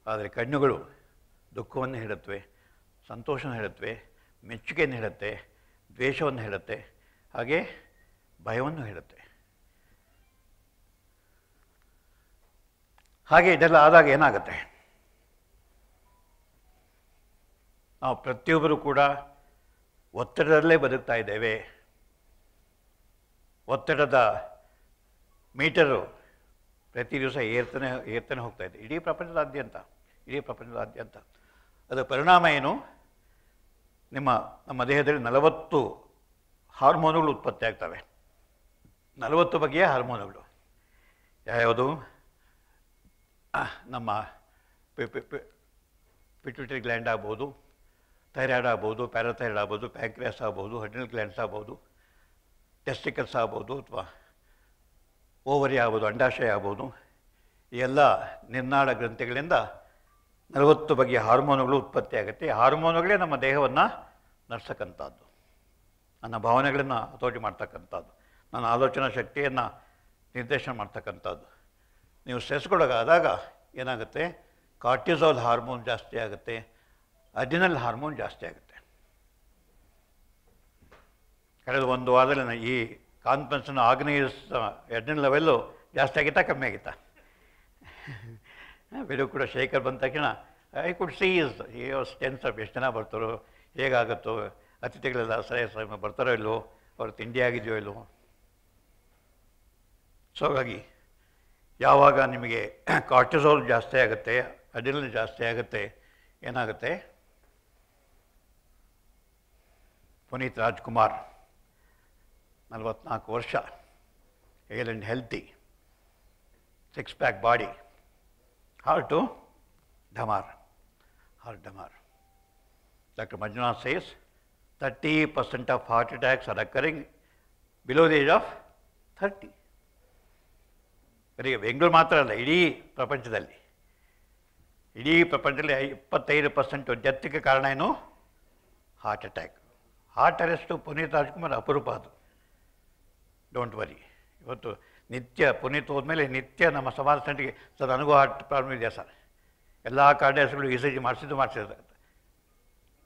[SPEAKER 2] ಆದರೆ ಕಣ್ಣುಗಳು ದುಃಖವನ್ನು ಹೇಳುತ್ತವೆ, ಸಂತೋಷವನ್ನು ಹೇಳುತ್ತವೆ, ಮೆಚ್ಚುಗೆಯನ್ನು ಹೇಳುತ್ತೆ, ದ್ವೇಷವನ್ನು ಹೇಳುತ್ತೆ, ಹಾಗೆ ಭಯವನ್ನು ಹೇಳುತ್ತೆ. ಹಾಗೆ ಇದೆಲ್ಲ ಆದಾಗ ಏನಾಗುತ್ತೆ? ನಾವು ಪ್ರತಿಯೊಬ್ಬರು ಕೂಡ ಒತ್ತಡದಲ್ಲೇ ಬದುಕ್ತಾ ಇದ್ದೇವೆ. ಒತ್ತಡದ ಮೀಟರು ಪ್ರತಿ ದಿವಸ ಏರ್ತಾನೆ ಹೋಗ್ತಾ ಇದೆ, ಇಡೀ ಪ್ರಪಂಚದಾದ್ಯಂತ. ಅದರ ಪರಿಣಾಮ ಏನು? ನಮ್ಮ ದೇಹದಲ್ಲಿ 40 ಹಾರ್ಮೋನುಗಳು ಉತ್ಪತ್ತಿ ಆಗ್ತವೆ. 40 ಬಗೆಯ ಹಾರ್ಮೋನುಗಳು. ಯಾವುದು? ನಮ್ಮ ಪಿಟ್ಯೂಟರಿ ಗ್ಲ್ಯಾಂಡ್ ಆಗ್ಬೋದು, ಥೈರಾಯ್ಡ್ ಆಗ್ಬೋದು, ಪ್ಯಾರಾಥೈರಾಯ್ಡ್ ಆಗ್ಬೋದು, ಪ್ಯಾಂಕ್ರಿಯಾಸ್ ಆಗ್ಬೋದು, ಅಡ್ರಿನಲ್ ಗ್ಲ್ಯಾಂಡ್ಸ್ ಆಗ್ಬೋದು, ಟೆಸ್ಟಿಕಲ್ಸ್ ಆಗ್ಬೋದು, ಅಥವಾ ಓವರಿ ಆಗ್ಬೋದು, ಅಂಡಾಶಯ ಆಗ್ಬೋದು. ಈ ಎಲ್ಲ ನಿರ್ನಾಳ ಗ್ರಂಥಿಗಳಿಂದ 40 ಬಗೆಯ ಹಾರ್ಮೋನುಗಳು ಉತ್ಪತ್ತಿ ಆಗುತ್ತೆ. ಈ ಹಾರ್ಮೋನುಗಳೇ ನಮ್ಮ ದೇಹವನ್ನು ನಡೆಸಕ್ಕಂಥದ್ದು, ನನ್ನ ಭಾವನೆಗಳನ್ನು ಹತೋಟಿ ಮಾಡ್ತಕ್ಕಂಥದ್ದು, ನನ್ನ ಆಲೋಚನಾ ಶಕ್ತಿಯನ್ನು ನಿರ್ದೇಶನ ಮಾಡ್ತಕ್ಕಂಥದ್ದು. ನೀವು ಸ್ಟ್ರೆಸ್ಗೊಳಗಾದಾಗ ಏನಾಗುತ್ತೆ? ಕಾರ್ಟಿಸಾಲ್ ಹಾರ್ಮೋನ್ ಜಾಸ್ತಿ ಆಗುತ್ತೆ, ಅಡ್ರಿನಲ್ ಹಾರ್ಮೋನ್ ಜಾಸ್ತಿ ಆಗುತ್ತೆ. ಕಳೆದ 1 ವಾರದಲ್ಲಿ ಈ ಕಾನ್ಫರೆನ್ಸ್ನ ಆರ್ಗನೈಸ್ ಅಡ್ರಿನಲ್ ಲೆವೆಲ್ಲು ಜಾಸ್ತಿ ಆಗಿತ್ತಾ ಕಮ್ಮಿ ಆಗಿತ್ತಾ? ಬೇರೆ ಕೂಡ ಶೇಖರ್ ಬಂದ ತಕ್ಷಣ I could see tense of ಎಷ್ಟು ಜನ ಬರ್ತಾರೋ, ಹೇಗಾಗುತ್ತೋ, ಅತಿಥಿಗಳೆಲ್ಲ ಸರಿ ಬರ್ತಾರೋ ಇಲ್ಲವೋ, ಅವ್ರು ತಿಂಡಿ ಆಗಿದೆಯೋ ಇಲ್ಲವೋ. ಸೊ ಹಾಗಾಗಿ ಯಾವಾಗ ನಿಮಗೆ ಕಾರ್ಟಿಸೋಲ್ ಜಾಸ್ತಿ ಆಗುತ್ತೆ, ಅಡ್ರಿನಲ್ ಜಾಸ್ತಿ ಆಗುತ್ತೆ, ಏನಾಗುತ್ತೆ? ಪುನೀತ್ ರಾಜ್ಕುಮಾರ್ 44 ವರ್ಷ, hale and healthy, 6 pack body, heart ಡಮಾರ್. Dr. Manjunath says 30% of heart attacks are occurring below the age of 30. ಬರೀ ಬೆಂಗಳೂರು ಮಾತ್ರ ಅಲ್ಲ, ಇಡೀ ಪ್ರಪಂಚದಲ್ಲಿ 25% ಡೆತ್ಗೆ ಕಾರಣ ಏನು? Heart attack. Heart arrest Puneeth Rajkumar ಅಪರೂಪ. ಅದು ಡೋಂಟ್ ವರಿ. ಇವತ್ತು ನಿತ್ಯ ಪುನೀತ್ ಹೋದ್ಮೇಲೆ ನಿತ್ಯ ನಮ್ಮ ಸಮಾಜ ಸೆಂಟ್ರಿಗೆ ಸರ್ ನನಗೂ ಹಾರ್ಟ್ ಪ್ರಾಬ್ಲಮ್ ಇದೆಯಾ ಸರ್, ಎಲ್ಲ ಕಾರ್ಡಿಯಾಕ್ಸ್ಗಳು ECG ಮಾಡಿಸಿದ್ದಾರೆ.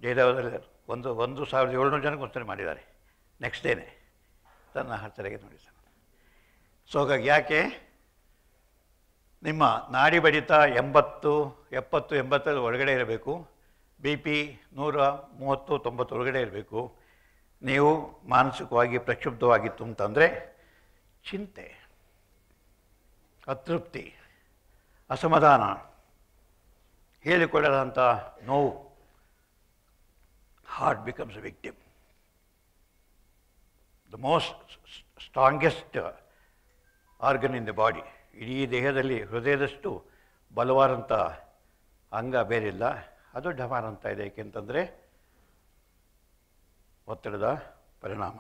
[SPEAKER 2] ಜಯದೇವದಲ್ಲಿ 1,700 ಜನಕ್ಕೆ ಒಂದ್ಸರಿ ಮಾಡಿದ್ದಾರೆ. ನೆಕ್ಸ್ಟ್ ಡೇನೆ ತನ್ನ ಹತ್ತಿರಗೆ ನೋಡಿ ಸರ್. ಸೊ ಹಾಗಾಗಿ ಯಾಕೆ ನಿಮ್ಮ ನಾಡಿ ಬಡಿತ 80, 70, 80 ಒಳಗಡೆ ಇರಬೇಕು. BP 130, 90 ಒಳಗಡೆ ಇರಬೇಕು. ನೀವು ಮಾನಸಿಕವಾಗಿ ಪ್ರಕ್ಷುಬ್ಧವಾಗಿತ್ತು ಅಂತಂದರೆ ಚಿಂತೆ, ಅತೃಪ್ತಿ, ಅಸಮಾಧಾನ, ಹೇಳಿಕೊಳ್ಳದಂಥ ನೋವು, heart becomes A victim. The most strongest organ in the body. ಇಡೀ ದೇಹದಲ್ಲಿ ಹೃದಯದಷ್ಟು ಬಲವಾದಂಥ ಅಂಗ ಬೇರಿಲ್ಲ. ಅದು ಡಮಾರ್ ಅಂತ ಇದೆ. ಏಕೆಂತಂದರೆ ಒತ್ತಡದ ಪರಿಣಾಮ.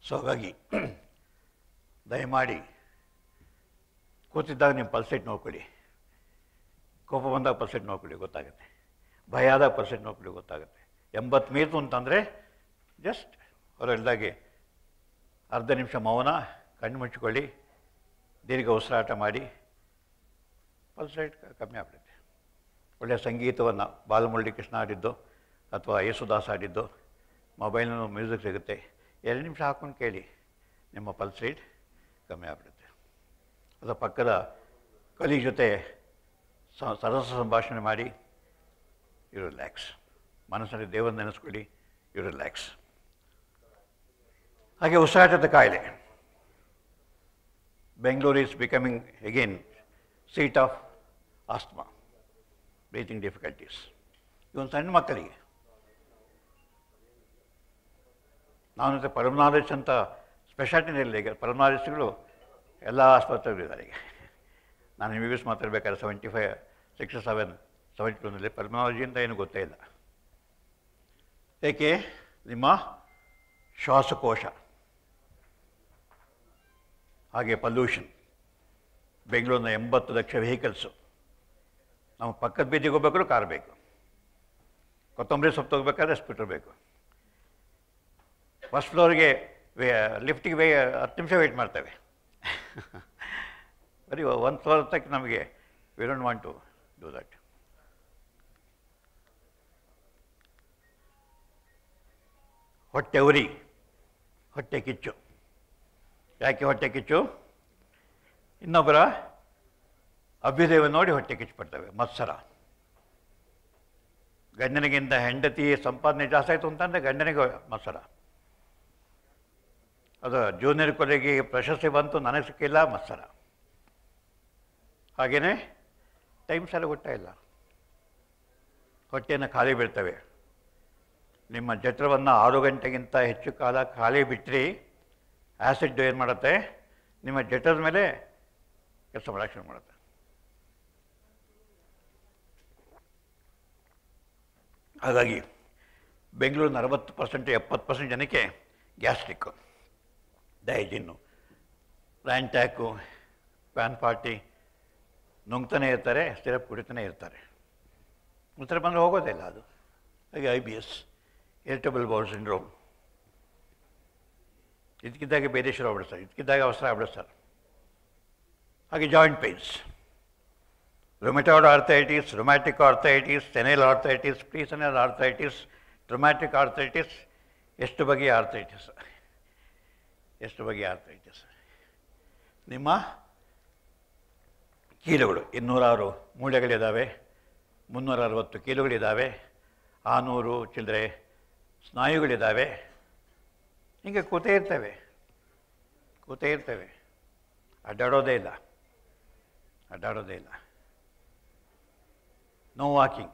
[SPEAKER 2] ಸೊ ಹಾಗಾಗಿ ದಯಮಾಡಿ ಕೂತಿದ್ದಾಗ ನಿಮ್ಮ ಪಲ್ಸೇಟ್ ನೋಡ್ಕೊಳ್ಳಿ, ಕೋಪ ಬಂದಾಗ ಪಲ್ಸೇಟ್ ನೋಡ್ಕೊಳ್ಳಿ, ಗೊತ್ತಾಗುತ್ತೆ. ಭಯ ಆದಾಗ ಪಲ್ಸೇಟ್ ನೋಡ್ಕೊಳ್ಳಿ, ಗೊತ್ತಾಗುತ್ತೆ. 80 ಮೀರಿತು ಅಂತಂದರೆ ಜಸ್ಟ್ ಅವರು ಹೇಳಿದಾಗೆ ಅರ್ಧ ನಿಮಿಷ ಮೌನ, ಕಣ್ಣು ಮುಚ್ಚಿಕೊಳ್ಳಿ, ದೀರ್ಘ ಉಸಿರಾಟ ಮಾಡಿ, ಪಲ್ಸೇಟ್ ಕಮ್ಮಿ ಆಗ್ಬಿಡುತ್ತೆ. ಒಳ್ಳೆಯ ಸಂಗೀತವನ್ನು ಬಾಲಮುರಳಿ ಕೃಷ್ಣ ಆಡಿದ್ದು ಅಥವಾ ಯೇಸುದಾಸ್ ಆಡಿದ್ದು, ಮೊಬೈಲ್ನೂ ಮ್ಯೂಸಿಕ್ ಸಿಗುತ್ತೆ, 2 ನಿಮಿಷ ಹಾಕ್ಕೊಂಡು ಕೇಳಿ, ನಿಮ್ಮ ಪಲ್ಸ್ ರೇಟ್ ಕಮ್ಮಿ ಆಗ್ಬಿಡುತ್ತೆ. ಅದರ ಪಕ್ಕದ ಕಲಿ ಜೊತೆ ಸರಸ ಸಂಭಾಷಣೆ ಮಾಡಿ, ಯು ರಿಲ್ಯಾಕ್ಸ್. ಮನಸ್ಸಲ್ಲಿ ದೇವರ ನೆನೆಸ್ಕೊಳ್ಳಿ, ಯು ರಿಲ್ಯಾಕ್ಸ್. ಹಾಗೆ ಉಸಿರಾಟದ ಕಾಯಿಲೆ. Bengaluru is becoming again seat of asthma, breathing difficulties. ಇವೊಂದು ಸಣ್ಣ ಮಕ್ಕಳಿಗೆ ನಾನು ಪಲ್ಮನಾಲಜಿಸ್ಟ್ ಅಂತ ಸ್ಪೆಷಾಲಿಟಿನಿರಲಿ. ಈಗ ಪಲ್ಮನಾಲಜಿಸ್ಟ್ಗಳು ಎಲ್ಲ ಆಸ್ಪತ್ರೆಗಳಿದ್ದಾರೆ. ಈಗ ನಾನು MBBS ಮಾತಾಡಬೇಕಾದ್ರೆ 75, 67, 72ನಲ್ಲಿ ಪಲ್ಮನಾಲಜಿ ಅಂತ ಏನು ಗೊತ್ತೇ ಇಲ್ಲ. ಏಕೆ? ನಿಮ್ಮ ಶ್ವಾಸಕೋಶ. ಹಾಗೆ ಪಲ್ಯೂಷನ್. ಬೆಂಗಳೂರಿನ 80 ಲಕ್ಷ ವೆಹಿಕಲ್ಸು. ನಾವು ಪಕ್ಕದ ಬೀದಿಗೆ ಹೋಗ್ಬೇಕಾದ್ರೂ ಕಾರ್ ಬೇಕು, ಕೊತ್ತಂಬರಿ ಸೊಪ್ಪು ಹೋಗ್ಬೇಕಾದ್ರೆ ಸ್ಕೂಟರ್ ಬೇಕು. ಫಸ್ಟ್ ಫ್ಲೋರಿಗೆ ಲಿಫ್ಟಿಗೆ 10 ನಿಮಿಷ ವೆಯ್ಟ್ ಮಾಡ್ತೇವೆ. ಬರೀ 1 ಫ್ಲೋರ್ ತಕ್ಕ ನಮಗೆ we don't want to do that. ಹೊಟ್ಟೆ ಉರಿ, ಹೊಟ್ಟೆ ಕಿಚ್ಚು. ಯಾಕೆ ಹೊಟ್ಟೆ ಕಿಚ್ಚು? ಇನ್ನೊಬ್ಬರ ಅಭ್ಯುದಯ ನೋಡಿ ಹೊಟ್ಟೆ ಕಿಚ್ಚು ಪಡ್ತವೆ. ಮತ್ಸರ. ಗಂಡನಿಗಿಂತ ಹೆಂಡತಿ ಸಂಪಾದನೆ ಜಾಸ್ತಿ ಆಯಿತು ಅಂತಂದರೆ ಗಂಡನಿಗೆ ಮತ್ಸರ. ಅದು ಜೂನಿಯರ್ ಕೊಲೆಗೆ ಪ್ರಶಸ್ತಿ ಬಂತು, ನನಗೆ ಸಿಕ್ಕಿಲ್ಲ, ಮತ್ಸರ. ಹಾಗೆಯೇ ಟೈಮ್ ಸರಿ ಗೊತ್ತಾ ಇಲ್ಲ, ಹೊಟ್ಟೆಯನ್ನು ಖಾಲಿ ಬಿಡ್ತವೆ. ನಿಮ್ಮ ಜಠರವನ್ನು 6 ಗಂಟೆಗಿಂತ ಹೆಚ್ಚು ಕಾಲ ಖಾಲಿ ಬಿಟ್ಟರೆ ಆ್ಯಸಿಡ್ ಏನು ಮಾಡುತ್ತೆ, ನಿಮ್ಮ ಜಠರದ ಮೇಲೆ ಕೆಲಸ ಮಾಡೋಕ್ಕೆ ಶುರು ಮಾಡುತ್ತೆ. ಹಾಗಾಗಿ ಬೆಂಗಳೂರಿನ 60%, 70% ಜನಕ್ಕೆ ಗ್ಯಾಸ್ಟ್ರಿಕ್ಕು, ಡೈಜಿನ್ನು, ಪ್ಲ್ಯಾಂಟ್ಯಾಕು, ಪ್ಯಾನ್ ಪಾರ್ಟಿ ನುಂಗ್ತಾನೆ ಇರ್ತಾರೆ, ಸಿರಪ್ ಕುಡಿತಾನೆ ಇರ್ತಾರೆ. ಉತ್ತರ ಬಂದರೆ ಹೋಗೋದಿಲ್ಲ ಅದು. ಹಾಗೆ IBS, ಇರಿಟಬಲ್ ಬೌಲ್ ಸಿಂಡ್ರೋಮ್. ಇದಕ್ಕಿದ್ದಾಗೆ ಬೇರೆ ಶುರು ಆಗ್ಬಿಡ್ತಾರೆ, ಇದಕ್ಕಿದ್ದಾಗ ಅವಸರ ಆಗ್ಬಿಡ್ತಾರೆ. ಹಾಗೆ joint pains, rheumatoid arthritis, rheumatic arthritis, senile arthritis, presenile arthritis, traumatic arthritis. ಎಷ್ಟು ಬಗೆಯ ಆರ್ಥೈಟಿಸ್, ಎಷ್ಟು ಬಗೆಯ ಆರ್ಥೈಟಿಸ್. ನಿಮ್ಮ ಕೀಲುಗಳು 206 ಮೂಳೆಗಳಿದ್ದಾವೆ, 360 ಕೀಲುಗಳಿದ್ದಾವೆ, 600 ಚಿಲ್ಲರೆ ಸ್ನಾಯುಗಳಿದ್ದಾವೆ. ಹೀಗೆ ಕೂತೇ ಇರ್ತವೆ, ಅಡ್ಡಾಡೋದೇ ಇಲ್ಲ. ನೋ ವಾಕಿಂಗ್,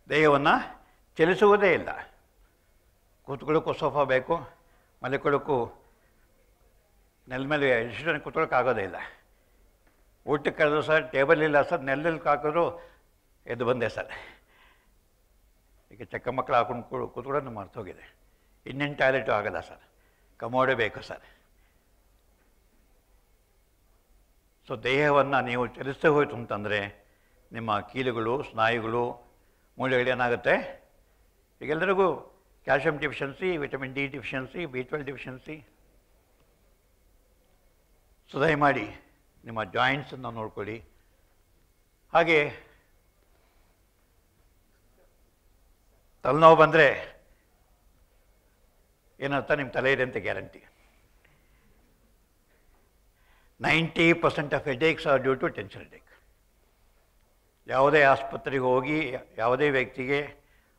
[SPEAKER 2] ದೇಹವನ್ನು ಚಲಿಸುವುದೇ ಇಲ್ಲ. ಕೂತ್ಕೊಳ್ಳೋಕ್ಕೂ ಸೋಫಾ ಬೇಕು, ಮಲ್ಕೊಳ್ಳೋಕ್ಕೂ ನೆಲ ಮೇಲೆ ಎಷ್ಟು ಕೂತ್ಕೊಳ್ಳೋಕ್ಕಾಗೋದೇ ಇಲ್ಲ. ಊಟಕ್ಕೆ ಕರೆದ್ರು ಸರ್ ಟೇಬಲ್ ಇಲ್ಲ ಸರ್, ನೆಲ್ಲಲ್ಲಿ ಹಾಕಿದ್ರು ಎದ್ದು ಬಂದೆ ಸರ್. ಈಗ ಚಕ್ಕ ಮಕ್ಕಳು ಹಾಕೊಂಡು ಕೂತ್ಕೊಳ್ಳೋದು ಮರ್ತೋಗಿದೆ. ಇನ್ನೇನು ಟಾಯ್ಲೆಟು ಆಗಲ್ಲ ಸರ್, ಕಮೋಡೆ ಬೇಕು ಸರ್. ಸೊ ದೇಹವನ್ನು ನೀವು ಚಲಿಸ್ತೇ ಹೋಯ್ತು ಅಂತಂದರೆ ನಿಮ್ಮ ಕೀಲುಗಳು, ಸ್ನಾಯುಗಳು, ಮೂಳೆಗಳೇನಾಗುತ್ತೆ. ಈಗೆಲ್ಲರಿಗೂ calcium deficiency, vitamin D deficiency, B12 deficiency. So ದಯಮಾಡಿ ನಿಮ್ಮ ಜಾಯಿಂಟ್ಸನ್ನು ನೋಡ್ಕೊಳ್ಳಿ. ಹಾಗೆ ತಲೆನೋವು ಬಂದರೆ ಏನರ್ಥ, ನಿಮ್ಮ ತಲೆ ಇದೆ ಅಂತ guarantee. 90% of headaches are due to tension headache. ಯಾವುದೇ ಆಸ್ಪತ್ರೆಗೆ ಹೋಗಿ, ಯಾವುದೇ ವ್ಯಕ್ತಿಗೆ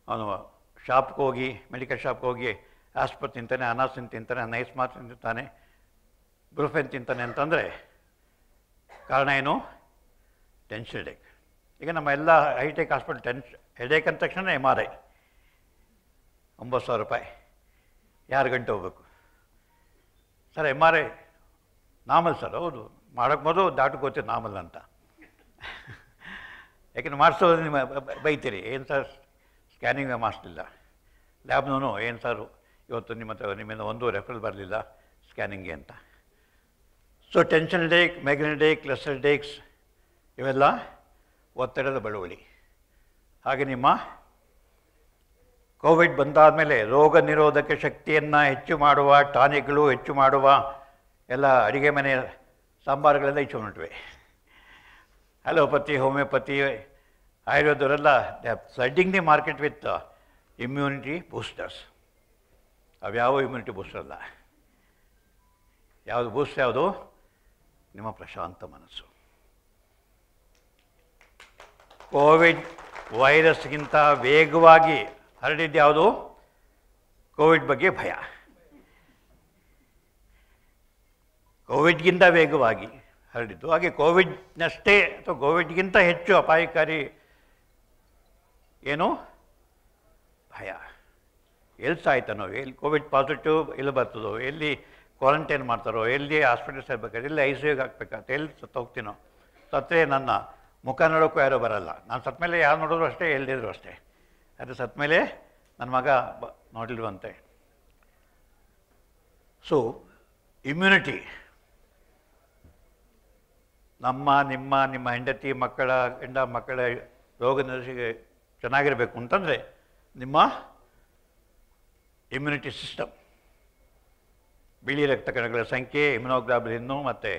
[SPEAKER 2] ಅವನು ಶಾಪ್ಗೆ ಹೋಗಿ, ಮೆಡಿಕಲ್ ಶಾಪ್ಗೆ ಹೋಗಿ ಆಸ್ಪತ್ರೆ ತಿಂತಾನೆ, ಅನಾಸಿನ್ ತಿಂತಾನೆ, ನೈಸ್ ಮಾತ್ರೆ ತಿಂತಾನೆ, ಬ್ರೂಫೆನ್ ತಿಂತಾನೆ ಅಂತಂದರೆ ಕಾರಣ ಏನು? Tension headache. ಈಗ ನಮ್ಮ ಎಲ್ಲ ಹೈಟೆಕ್ ಹಾಸ್ಪಿಟಲ್ ಹೆಡೇಕ್ ಅಂದ ತಕ್ಷಣ MRI 9,000 ರೂಪಾಯಿ. ಯಾರು ಗಂಟೆ ಹೋಗ್ಬೇಕು ಸರ್? MRI normal sir. ಹೌದು, ಮಾಡೋಕ್ಕೆ ಮೊದಲು ದಾಟುಕೋತೀವಿ ನಾರ್ಮಲ್ ಅಂತ. ಯಾಕೆಂದ್ರೆ ಮಾಡಿಸೋದು ನಿಮ್ಮ ಬೈತೀರಿ, ಏನು ಸರ್ ಸ್ಕ್ಯಾನಿಂಗ್ ಮಾಡಿಸ್ಲಿಲ್ಲ, ಲ್ಯಾಬ್ನೂ ಏನು ಸರ್ ಇವತ್ತು ನಿಮ್ಮಿಂದ ಒಂದು ರೆಫರಲ್ ಬರಲಿಲ್ಲ ಸ್ಕ್ಯಾನಿಂಗ್ಗೆ ಅಂತ. So tension headache, migraine headache, cluster headaches ಇವೆಲ್ಲ ಒತ್ತಡದ ಬಳುವಳಿ. ಹಾಗೆ ನಿಮ್ಮ ಕೋವಿಡ್ ಬಂದಾದಮೇಲೆ ರೋಗ ನಿರೋಧಕ ಶಕ್ತಿಯನ್ನು ಹೆಚ್ಚು ಮಾಡುವ ಟಾನಿಕ್ಗಳು, ಹೆಚ್ಚು ಮಾಡುವ ಎಲ್ಲ ಅಡುಗೆ ಮನೆ ಸಾಂಬಾರುಗಳೆಲ್ಲ ಹೆಚ್ಚು ಹೊರಟಿವೆ. ಅಲೋಪತಿ, ಹೋಮಿಯೋಪತಿ, ಆಯುರ್ವೇದವರೆಲ್ಲ they are flooding the market with immunity boosters. ಅವ್ಯಾವ ಇಮ್ಯುನಿಟಿ ಬೂಸ್ಟರ್ ಅಲ್ಲ. ಯಾವುದು ಬೂಸ್ಟ್ ಯಾವುದು? ನಿಮ್ಮ ಪ್ರಶಾಂತ ಮನಸ್ಸು. ಕೋವಿಡ್ ವೈರಸ್ಗಿಂತ ವೇಗವಾಗಿ ಹರಡಿದ್ದು ಯಾವುದು? ಕೋವಿಡ್ ಬಗ್ಗೆ ಭಯ. ಕೋವಿಡ್ಗಿಂತ ವೇಗವಾಗಿ ಹರಡಿದ್ದು. ಹಾಗೆ ಕೋವಿಡ್ನಷ್ಟೇ ಅಥವಾ ಕೋವಿಡ್ಗಿಂತ ಹೆಚ್ಚು ಅಪಾಯಕಾರಿ ಏನು? ಭಯ. ಎಲ್ಲಿ ಸಾಯ್ತಾನೋ, ಎಲ್ಲಿ ಕೋವಿಡ್ ಪಾಸಿಟಿವ್ ಎಲ್ಲಿ ಬರ್ತದೋ, ಎಲ್ಲಿ ಕ್ವಾರಂಟೈನ್ ಮಾಡ್ತಾರೋ, ಎಲ್ಲಿ ಹಾಸ್ಪಿಟಲ್ ಸೇರ್ಬೇಕಾದ್ರೆ, ಎಲ್ಲಿ ICUಗೆ ಹಾಕ್ಬೇಕಂತ, ಎಲ್ಲಿ ಹೋಗ್ತೀನೋ, ಸತ್ತರೆ ನನ್ನ ಮುಖ ನೋಡೋಕ್ಕೂ ಯಾರೂ ಬರಲ್ಲ. ನಾನು ಸತ್ತ ಮೇಲೆ ಯಾರು ನೋಡಿದ್ರು ಅಷ್ಟೇ, ಎಲ್ಲಿದ್ರು ಅಷ್ಟೇ. ಅದು ಸತ್ತ ಮೇಲೆ ನನ್ನ ಮಗ ನೋಡಿಲ್ವಂತೆ. ಸೊ ಇಮ್ಯುನಿಟಿ ನಿಮ್ಮ ಹೆಂಡತಿ ಮಕ್ಕಳ ಗಂಡ ಮಕ್ಕಳ ರೋಗ ನಿರೋಧಕ ಚೆನ್ನಾಗಿರಬೇಕು ಅಂತಂದರೆ ನಿಮ್ಮ ಇಮ್ಯುನಿಟಿ ಸಿಸ್ಟಮ್, ಬಿಳಿ ರಕ್ತ ಕಣಗಳ ಸಂಖ್ಯೆ, ಇಮ್ಯುನೋಗ್ಲಾಬುಲಿನ್ನು ಮತ್ತು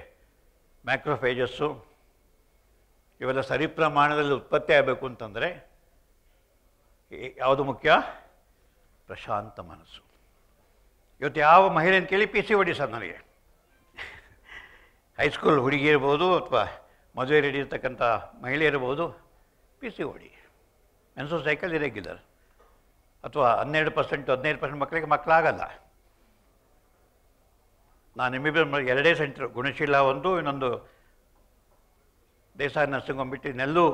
[SPEAKER 2] ಮ್ಯಾಕ್ರೋಫೇಜಸ್ಸು ಇವೆಲ್ಲ ಸರಿ ಪ್ರಮಾಣದಲ್ಲಿ ಉತ್ಪತ್ತಿ ಆಗಬೇಕು ಅಂತಂದರೆ ಯಾವುದು ಮುಖ್ಯ? ಪ್ರಶಾಂತ ಮನಸ್ಸು. ಇವತ್ತು ಯಾವ ಮಹಿಳೆಯನ್ನು ಕೇಳಿ PCOD ಸರ್ ನನಗೆ. ಹೈಸ್ಕೂಲ್ ಹುಡುಗಿ ಇರ್ಬೋದು ಅಥವಾ ಮದುವೆ ರೆಡಿ ಇರ್ತಕ್ಕಂಥ ಮಹಿಳೆ ಇರ್ಬೋದು, PCOD, ಮೆನ್ಸೋ ಸೈಕಲ್ ಇರೆಗ್ಯುಲರ್, ಅಥವಾ 12% ಮಕ್ಕಳಿಗೆ ಮಕ್ಕಳಾಗಲ್ಲ. ನಾನು MBBS 2 ಸೆಂಟ್ರು, ಗುಣಶೀಲ ಒಂದು, ಇನ್ನೊಂದು ದೇಸಾಯಿ ನರ್ಸಿಂಗ್ ಹೋಮ್ ಬಿಟ್ಟು ಇನ್ನೆಲ್ಲೂ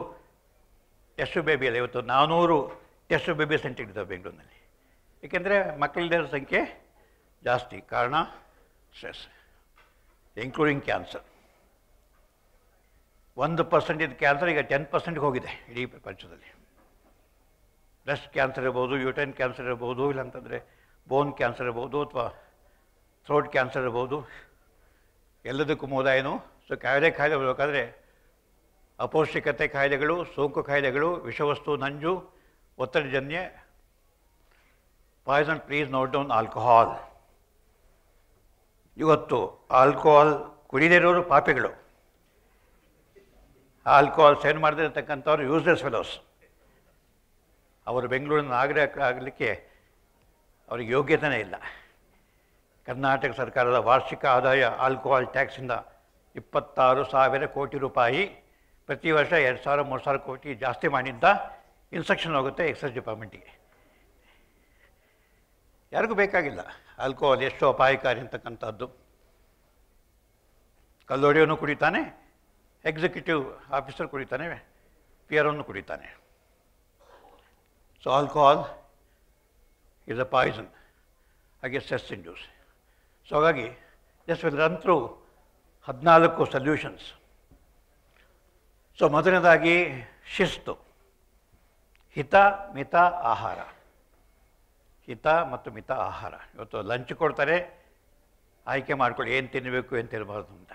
[SPEAKER 2] ಟೆಸ್ಟ್ ಬೇಬಿಯಲ್ಲಿ ಇವತ್ತು 400 ಟೆಸ್ಟ್ ಬೇಬಿ ಸೆಂಟರ್ ಇದ್ದಾವೆ ಬೆಂಗಳೂರಿನಲ್ಲಿ. ಏಕೆಂದರೆ ಮಕ್ಕಳಿಲ್ಲದ ಸಂಖ್ಯೆ ಜಾಸ್ತಿ. ಕಾರಣ ಸ್ಟ್ರೆಸ್, ಇನ್ಕ್ಲೂಡಿಂಗ್ ಕ್ಯಾನ್ಸರ್. 1% ಇದ್ದ ಕ್ಯಾನ್ಸರ್ ಈಗ 10%ಗೆ ಹೋಗಿದೆ ಇಡೀ ಪ್ರಪಂಚದಲ್ಲಿ. ಬ್ರೆಸ್ಟ್ ಕ್ಯಾನ್ಸರ್ ಇರ್ಬೋದು, ಯೂಟೈನ್ ಕ್ಯಾನ್ಸರ್ ಇರ್ಬೋದು, ಇಲ್ಲಾಂತಂದರೆ ಬೋನ್ ಕ್ಯಾನ್ಸರ್ ಇರ್ಬೋದು, ಅಥವಾ ಥ್ರೋಟ್ ಕ್ಯಾನ್ಸರ್ ಇರ್ಬೋದು. ಎಲ್ಲದಕ್ಕೂ ಮೂಲ ಏನು? ಸೊ ಕಾಯಿಲೆ ಬರಬೇಕಾದ್ರೆ ಅಪೌಷ್ಟಿಕತೆ ಕಾಯಿಲೆಗಳು, ಸೋಂಕು ಕಾಯಿಲೆಗಳು, ವಿಷವಸ್ತು, ನಂಜು, ಒತ್ತಡಜನ್ಯ. Poison, please note down alcohol. ಇವತ್ತು ಆಲ್ಕೋಹಾಲ್ ಕುಡಿದೇ ಇರೋರು ಪಾಪಿಗಳು. ಆಲ್ಕೋಹಾಲ್ ಸೇವನೆ ಮಾಡದಿರತಕ್ಕಂಥವ್ರು ಯೂಸ್ಲೆಸ್ ಫೆಲೋಸ್. ಅವರು ಬೆಂಗಳೂರಿನ ನಾಗರಿಕ ಆಗಲಿಕ್ಕೆ ಅವ್ರಿಗೆ ಯೋಗ್ಯತೆಯೇ ಇಲ್ಲ. ಕರ್ನಾಟಕ ಸರ್ಕಾರದ ವಾರ್ಷಿಕ ಆದಾಯ ಆಲ್ಕೋಹಾಲ್ ಟ್ಯಾಕ್ಸಿಂದ 26,000 ಕೋಟಿ ರೂಪಾಯಿ. ಪ್ರತಿ ವರ್ಷ 2,000-3,000 ಕೋಟಿ ಜಾಸ್ತಿ ಮಾಡಿದ್ದ ಇನ್ಸ್ಟ್ರಕ್ಷನ್ ಹೋಗುತ್ತೆ ಎಕ್ಸೈಸ್ ಡಿಪಾರ್ಟ್ಮೆಂಟಿಗೆ. ಯಾರಿಗೂ ಬೇಕಾಗಿಲ್ಲ ಆಲ್ಕೋಹಾಲ್ ಎಷ್ಟು ಅಪಾಯಕಾರಿ ಅಂತಕ್ಕಂಥದ್ದು. ಕಲ್ಲೊಡೆಯವನು ಕುಡಿತಾನೆ, ಎಕ್ಸಿಕ್ಯೂಟಿವ್ ಆಫೀಸರ್ ಕುಡಿತಾನೆ, PROನು ಕುಡಿತಾನೆ. So alcohol is a poison, ಹಾಗೆ ಸ್ಟ್ರೆಸ್ ಇಂಡ್ಯೂಸ್. ಸೊ ಹಾಗಾಗಿ just will run through 14 solutions. So ಮೊದಲನೇದಾಗಿ ಶಿಸ್ತು, ಹಿತ ಮಿತ ಆಹಾರ. ಹಿತ ಮತ್ತು ಮಿತ ಆಹಾರ. ಇವತ್ತು ಲಂಚ್ ಕೊಡ್ತಾರೆ, ಆಯ್ಕೆ ಮಾಡ್ಕೊಳ್ಳಿ ಏನು ತಿನ್ನಬೇಕು ಏನು ತಿನ್ನಬಾರ್ದು ಅಂತ.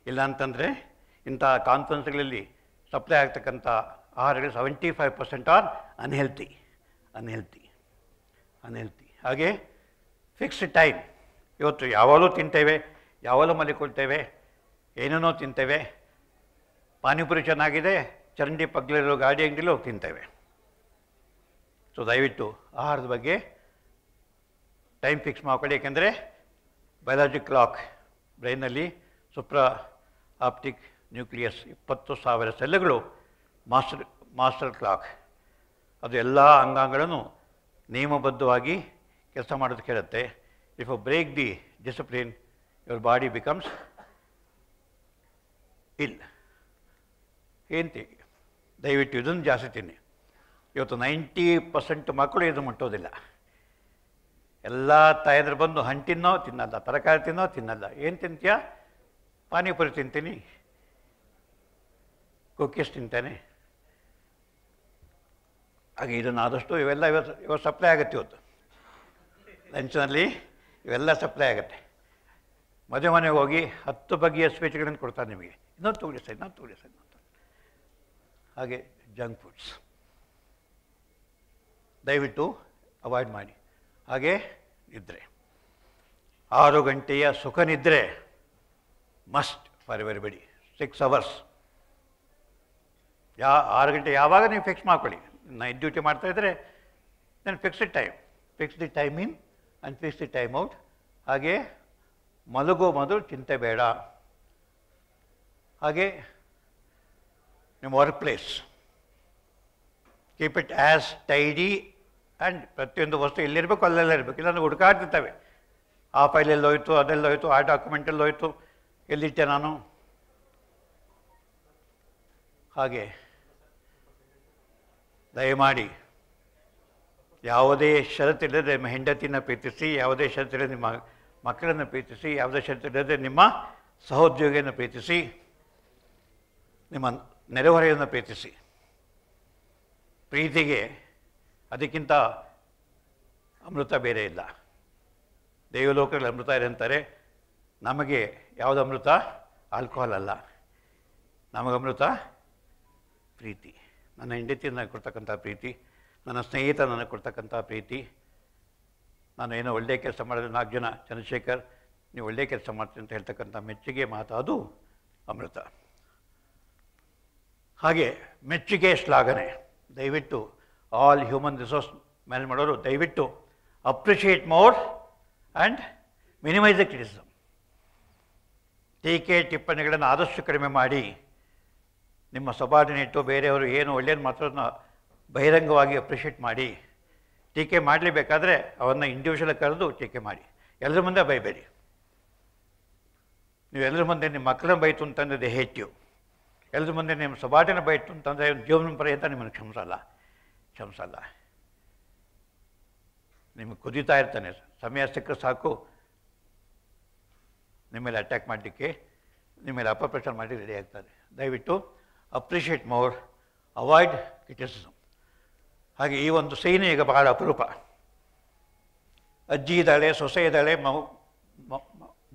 [SPEAKER 2] ಇಲ್ಲ ಅಂತಂದರೆ ಇಂಥ ಕಾನ್ಫರೆನ್ಸ್ಗಳಲ್ಲಿ ಸಪ್ಲೈ ಆಗ್ತಕ್ಕಂಥ ಆಹಾರಗಳು 75% ಆರ್ ಅನ್ಹೆಲ್ತಿ. ಹಾಗೆ ಫಿಕ್ಸ್ಡ್ ಟೈಮ್. ಇವತ್ತು ಯಾವಾಗಲೂ ತಿಂತೇವೆ, ಯಾವಾಗಲೂ ಮಲಿಕೊಳ್ತೇವೆ, ಏನೇನೋ ತಿಂತೇವೆ. ಪಾನಿಪುರಿ ಚೆನ್ನಾಗಿದೆ, ಚರಂಡಿ ಪಕ್ಕದಲ್ಲಿರೋ ಗಾಡಿ ಅಂಗಡಿಲಿ ಹೋಗಿ ತಿಂತೇವೆ. ಸೊ ದಯವಿಟ್ಟು ಆಹಾರದ ಬಗ್ಗೆ ಟೈಮ್ ಫಿಕ್ಸ್ ಮಾಡ್ಕೊಳ್ಳಿ. ಏಕೆಂದರೆ ಬಯಾಲಜಿಕ್ ಕ್ಲಾಕ್ ಬ್ರೈನಲ್ಲಿ ಸುಪ್ರಾ ಆಪ್ಟಿಕ್ ನ್ಯೂಕ್ಲಿಯಸ್ 20,000 ಸೆಲ್ಗಳು ಮಾಸ್ಟರ್ ಕ್ಲಾಕ್. ಅದು ಎಲ್ಲ ಅಂಗಾಂಗಗಳನ್ನು ನಿಯಮಬದ್ಧವಾಗಿ ಕೆಲಸ ಮಾಡೋದಕ್ಕೆ ಇರುತ್ತೆ. If you break the discipline your body becomes ill. ಏನು ದಯವಿಟ್ಟು ಇದನ್ನು ಜಾಸ್ತಿ ತಿನ್ನಿ. ಇವತ್ತು 90% ಮಕ್ಕಳು ಇದು ಮುಟ್ಟೋದಿಲ್ಲ. ಎಲ್ಲ ತಾಯಂದ್ರು ಬಂದು ಹಣ್ಣು ತಿನ್ನಲ್ಲ, ತರಕಾರಿ ತಿನ್ನಲ್ಲ. ಏನು ತಿಂತೀಯ? ಪಾನಿಪುರಿ ತಿಂತೀನಿ, ಕುಕ್ಕೀಸ್ ತಿಂತೇನೆ. ಹಾಗೆ ಇದನ್ನು ಆದಷ್ಟು ಇವೆಲ್ಲ ಇವತ್ತು ಸಪ್ಲೈ ಆಗುತ್ತೆ. ಇವತ್ತು ಲಂಚ್ನಲ್ಲಿ ಇವೆಲ್ಲ ಸಪ್ಲೈ ಆಗುತ್ತೆ. ಮದುವೆ ಮನೆಗೆ ಹೋಗಿ 10 ಬಗೆಯ ಸ್ವೀಟ್ಗಳನ್ನು ಕೊಡ್ತಾರೆ ನಿಮಗೆ. ಇನ್ನೊಂದು ತಗೊಳ್ಳಿ ಸರ್. ಹಾಗೆ ಜಂಕ್ ಫುಡ್ಸ್ ದಯವಿಟ್ಟು ಅವಾಯ್ಡ್ ಮಾಡಿ. ಹಾಗೆ ನಿದ್ರೆ, 6 ಗಂಟೆಯ ಸುಖ ನಿದ್ರೆ ಮಸ್ಟ್ ಫಾರ್ ಎವರಿಬಡಿ. 6 hours. 6 ಗಂಟೆ ಯಾವಾಗ ನೀವು ಫಿಕ್ಸ್ ಮಾಡ್ಕೊಳ್ಳಿ. ನೈಟ್ ಡ್ಯೂಟಿ ಮಾಡ್ತಾಯಿದ್ರೆ then fix the time in and fix the time out. ಹಾಗೆ ಮಲಗೋ ಮೊದಲು ಚಿಂತೆ ಬೇಡ. ಹಾಗೆ ನಿಮ್ಮ work place keep it as tidy and ಪ್ರತಿಯೊಂದು ವಸ್ತು ಎಲ್ಲಿರಬೇಕು ಅಲ್ಲೆಲ್ಲ ಇರಬೇಕು. ಇಲ್ಲಾಂದ್ರೆ ಹುಡುಕಾಡ್ತಿರ್ತವೆ, ಆ ಫೈಲೆಲ್ಲಿ ಹೋಯ್ತು, ಅದೆಲ್ಲ ಹೋಯ್ತು, ಆ ಡಾಕ್ಯುಮೆಂಟಲ್ಲಿ ಹೋಯ್ತು, ಎಲ್ಲಿಟ್ಟೆ ನಾನು. ಹಾಗೆ ದಯಮಾಡಿ ಯಾವುದೇ ಷರತ್ತಿಲ್ಲದೆ ನಿಮ್ಮ ಹೆಂಡತಿನ ಪ್ರೀತಿಸಿ, ಯಾವುದೇ ಷರತ್ತಿಲ್ಲದೆ ನಿಮ್ಮ ಮಕ್ಕಳನ್ನು ಪ್ರೀತಿಸಿ, ಯಾವುದೇ ಷರತ್ತಿಲ್ಲದೆ ನಿಮ್ಮ ಸಹೋದ್ಯೋಗಿಯನ್ನು ಪ್ರೀತಿಸಿ, ನಿಮ್ಮ ನೆರೆಹೊರೆಯನ್ನು ಪ್ರೀತಿಸಿ. ಪ್ರೀತಿಗೆ ಅದಕ್ಕಿಂತ ಅಮೃತ ಬೇರೆ ಇಲ್ಲ. ದೇವಲೋಕಗಳಲ್ಲಿ ಅಮೃತ ಇದೆ ಅಂತಾರೆ. ನಮಗೆ ಯಾವುದು ಅಮೃತ? ಆಲ್ಕೋಹಾಲ್ ಅಲ್ಲ, ನಮಗೆ ಅಮೃತ ಪ್ರೀತಿ. ನನ್ನ ಹೆಂಡತಿ ನನಗೆ ಕೊಡ್ತಕ್ಕಂಥ ಪ್ರೀತಿ, ನನ್ನ ಸ್ನೇಹಿತ ನನಗೆ ಕೊಡ್ತಕ್ಕಂಥ ಪ್ರೀತಿ. ನಾನು ಏನೋ ಒಳ್ಳೆಯ ಕೆಲಸ ಮಾಡಿದ್ರೆ 4 ಜನ ಚಂದ್ರಶೇಖರ್ ನೀವು ಒಳ್ಳೆಯ ಕೆಲಸ ಮಾಡ್ತೀನಿ ಅಂತ ಹೇಳ್ತಕ್ಕಂಥ ಮೆಚ್ಚುಗೆ ಮಾತು, ಅದು ಅಮೃತ. ಹಾಗೆ ಮೆಚ್ಚುಗೆ ಶ್ಲಾಘನೆ ದಯವಿಟ್ಟು ಆಲ್ ಹ್ಯೂಮನ್ ರಿಸೋರ್ಸ್ ಮ್ಯಾನೇಜ್ ಮಾಡೋರು ದಯವಿಟ್ಟು appreciate more and minimise the criticism. ಟೀಕೆ ಟಿಪ್ಪಣಿಗಳನ್ನು ಆದಷ್ಟು ಕಡಿಮೆ ಮಾಡಿ, ನಿಮ್ಮ ಸಬಾರ್ಡಿನೇಟು ಬೇರೆಯವರು ಏನು ಒಳ್ಳೆಯದು ಮಾತ್ರನ ಬಹಿರಂಗವಾಗಿ ಅಪ್ರಿಷಿಯೇಟ್ ಮಾಡಿ. ಟೀಕೆ ಮಾಡಲೇಬೇಕಾದ್ರೆ ಅವನ್ನ ಇಂಡಿವಿಜುವಲ್ ಕರೆದು ಟೀಕೆ ಮಾಡಿ, ಎಲ್ಲರ ಮುಂದೆ ಬೈಬೇಡಿ. ನೀವು ಎಲ್ಲರ ಮುಂದೆ ನಿಮ್ಮ ಮಕ್ಕಳನ್ನ ಬೈತು ಅಂತಂದರೆ ದೇ ಹೇಟ್ ಯು. ಎಲ್ಲರ ಮುಂದೆ ನಿಮ್ಮ ಸಬಾರ್ಡಿನ ಬೈತು ಅಂತಂದರೆ ಜೀವನ ಪರ್ಯಂತ ನಿಮ್ಮನ್ನು ಕ್ಷಮಿಸಲ್ಲ. ನಿಮಗೆ ಕುದೀತಾ ಇರ್ತಾನೆ, ಸಮಯ ಸಿಕ್ಕರೆ ಸಾಕು ನಿಮ್ಮ ಮೇಲೆ ಅಟ್ಯಾಕ್ ಮಾಡಲಿಕ್ಕೆ, ನಿಮ್ಮ ಮೇಲೆ ಅಪಪ್ರಚಾರ ಮಾಡಿ ರೆಡಿ ಆಗ್ತಾರೆ. ದಯವಿಟ್ಟು ಅಪ್ರಿಷಿಯೇಟ್ ಮೋರ್, ಅವಾಯ್ಡ್ ಕ್ರಿಟಿಸಿಸಮ್. ಹಾಗೆ ಈ ಒಂದು ಸೈನ್ ಈಗ ಬಹಳ ಅಪರೂಪ. ಅಜ್ಜಿ ಇದ್ದಾಳೆ, ಸೊಸೆ ಇದ್ದಾಳೆ,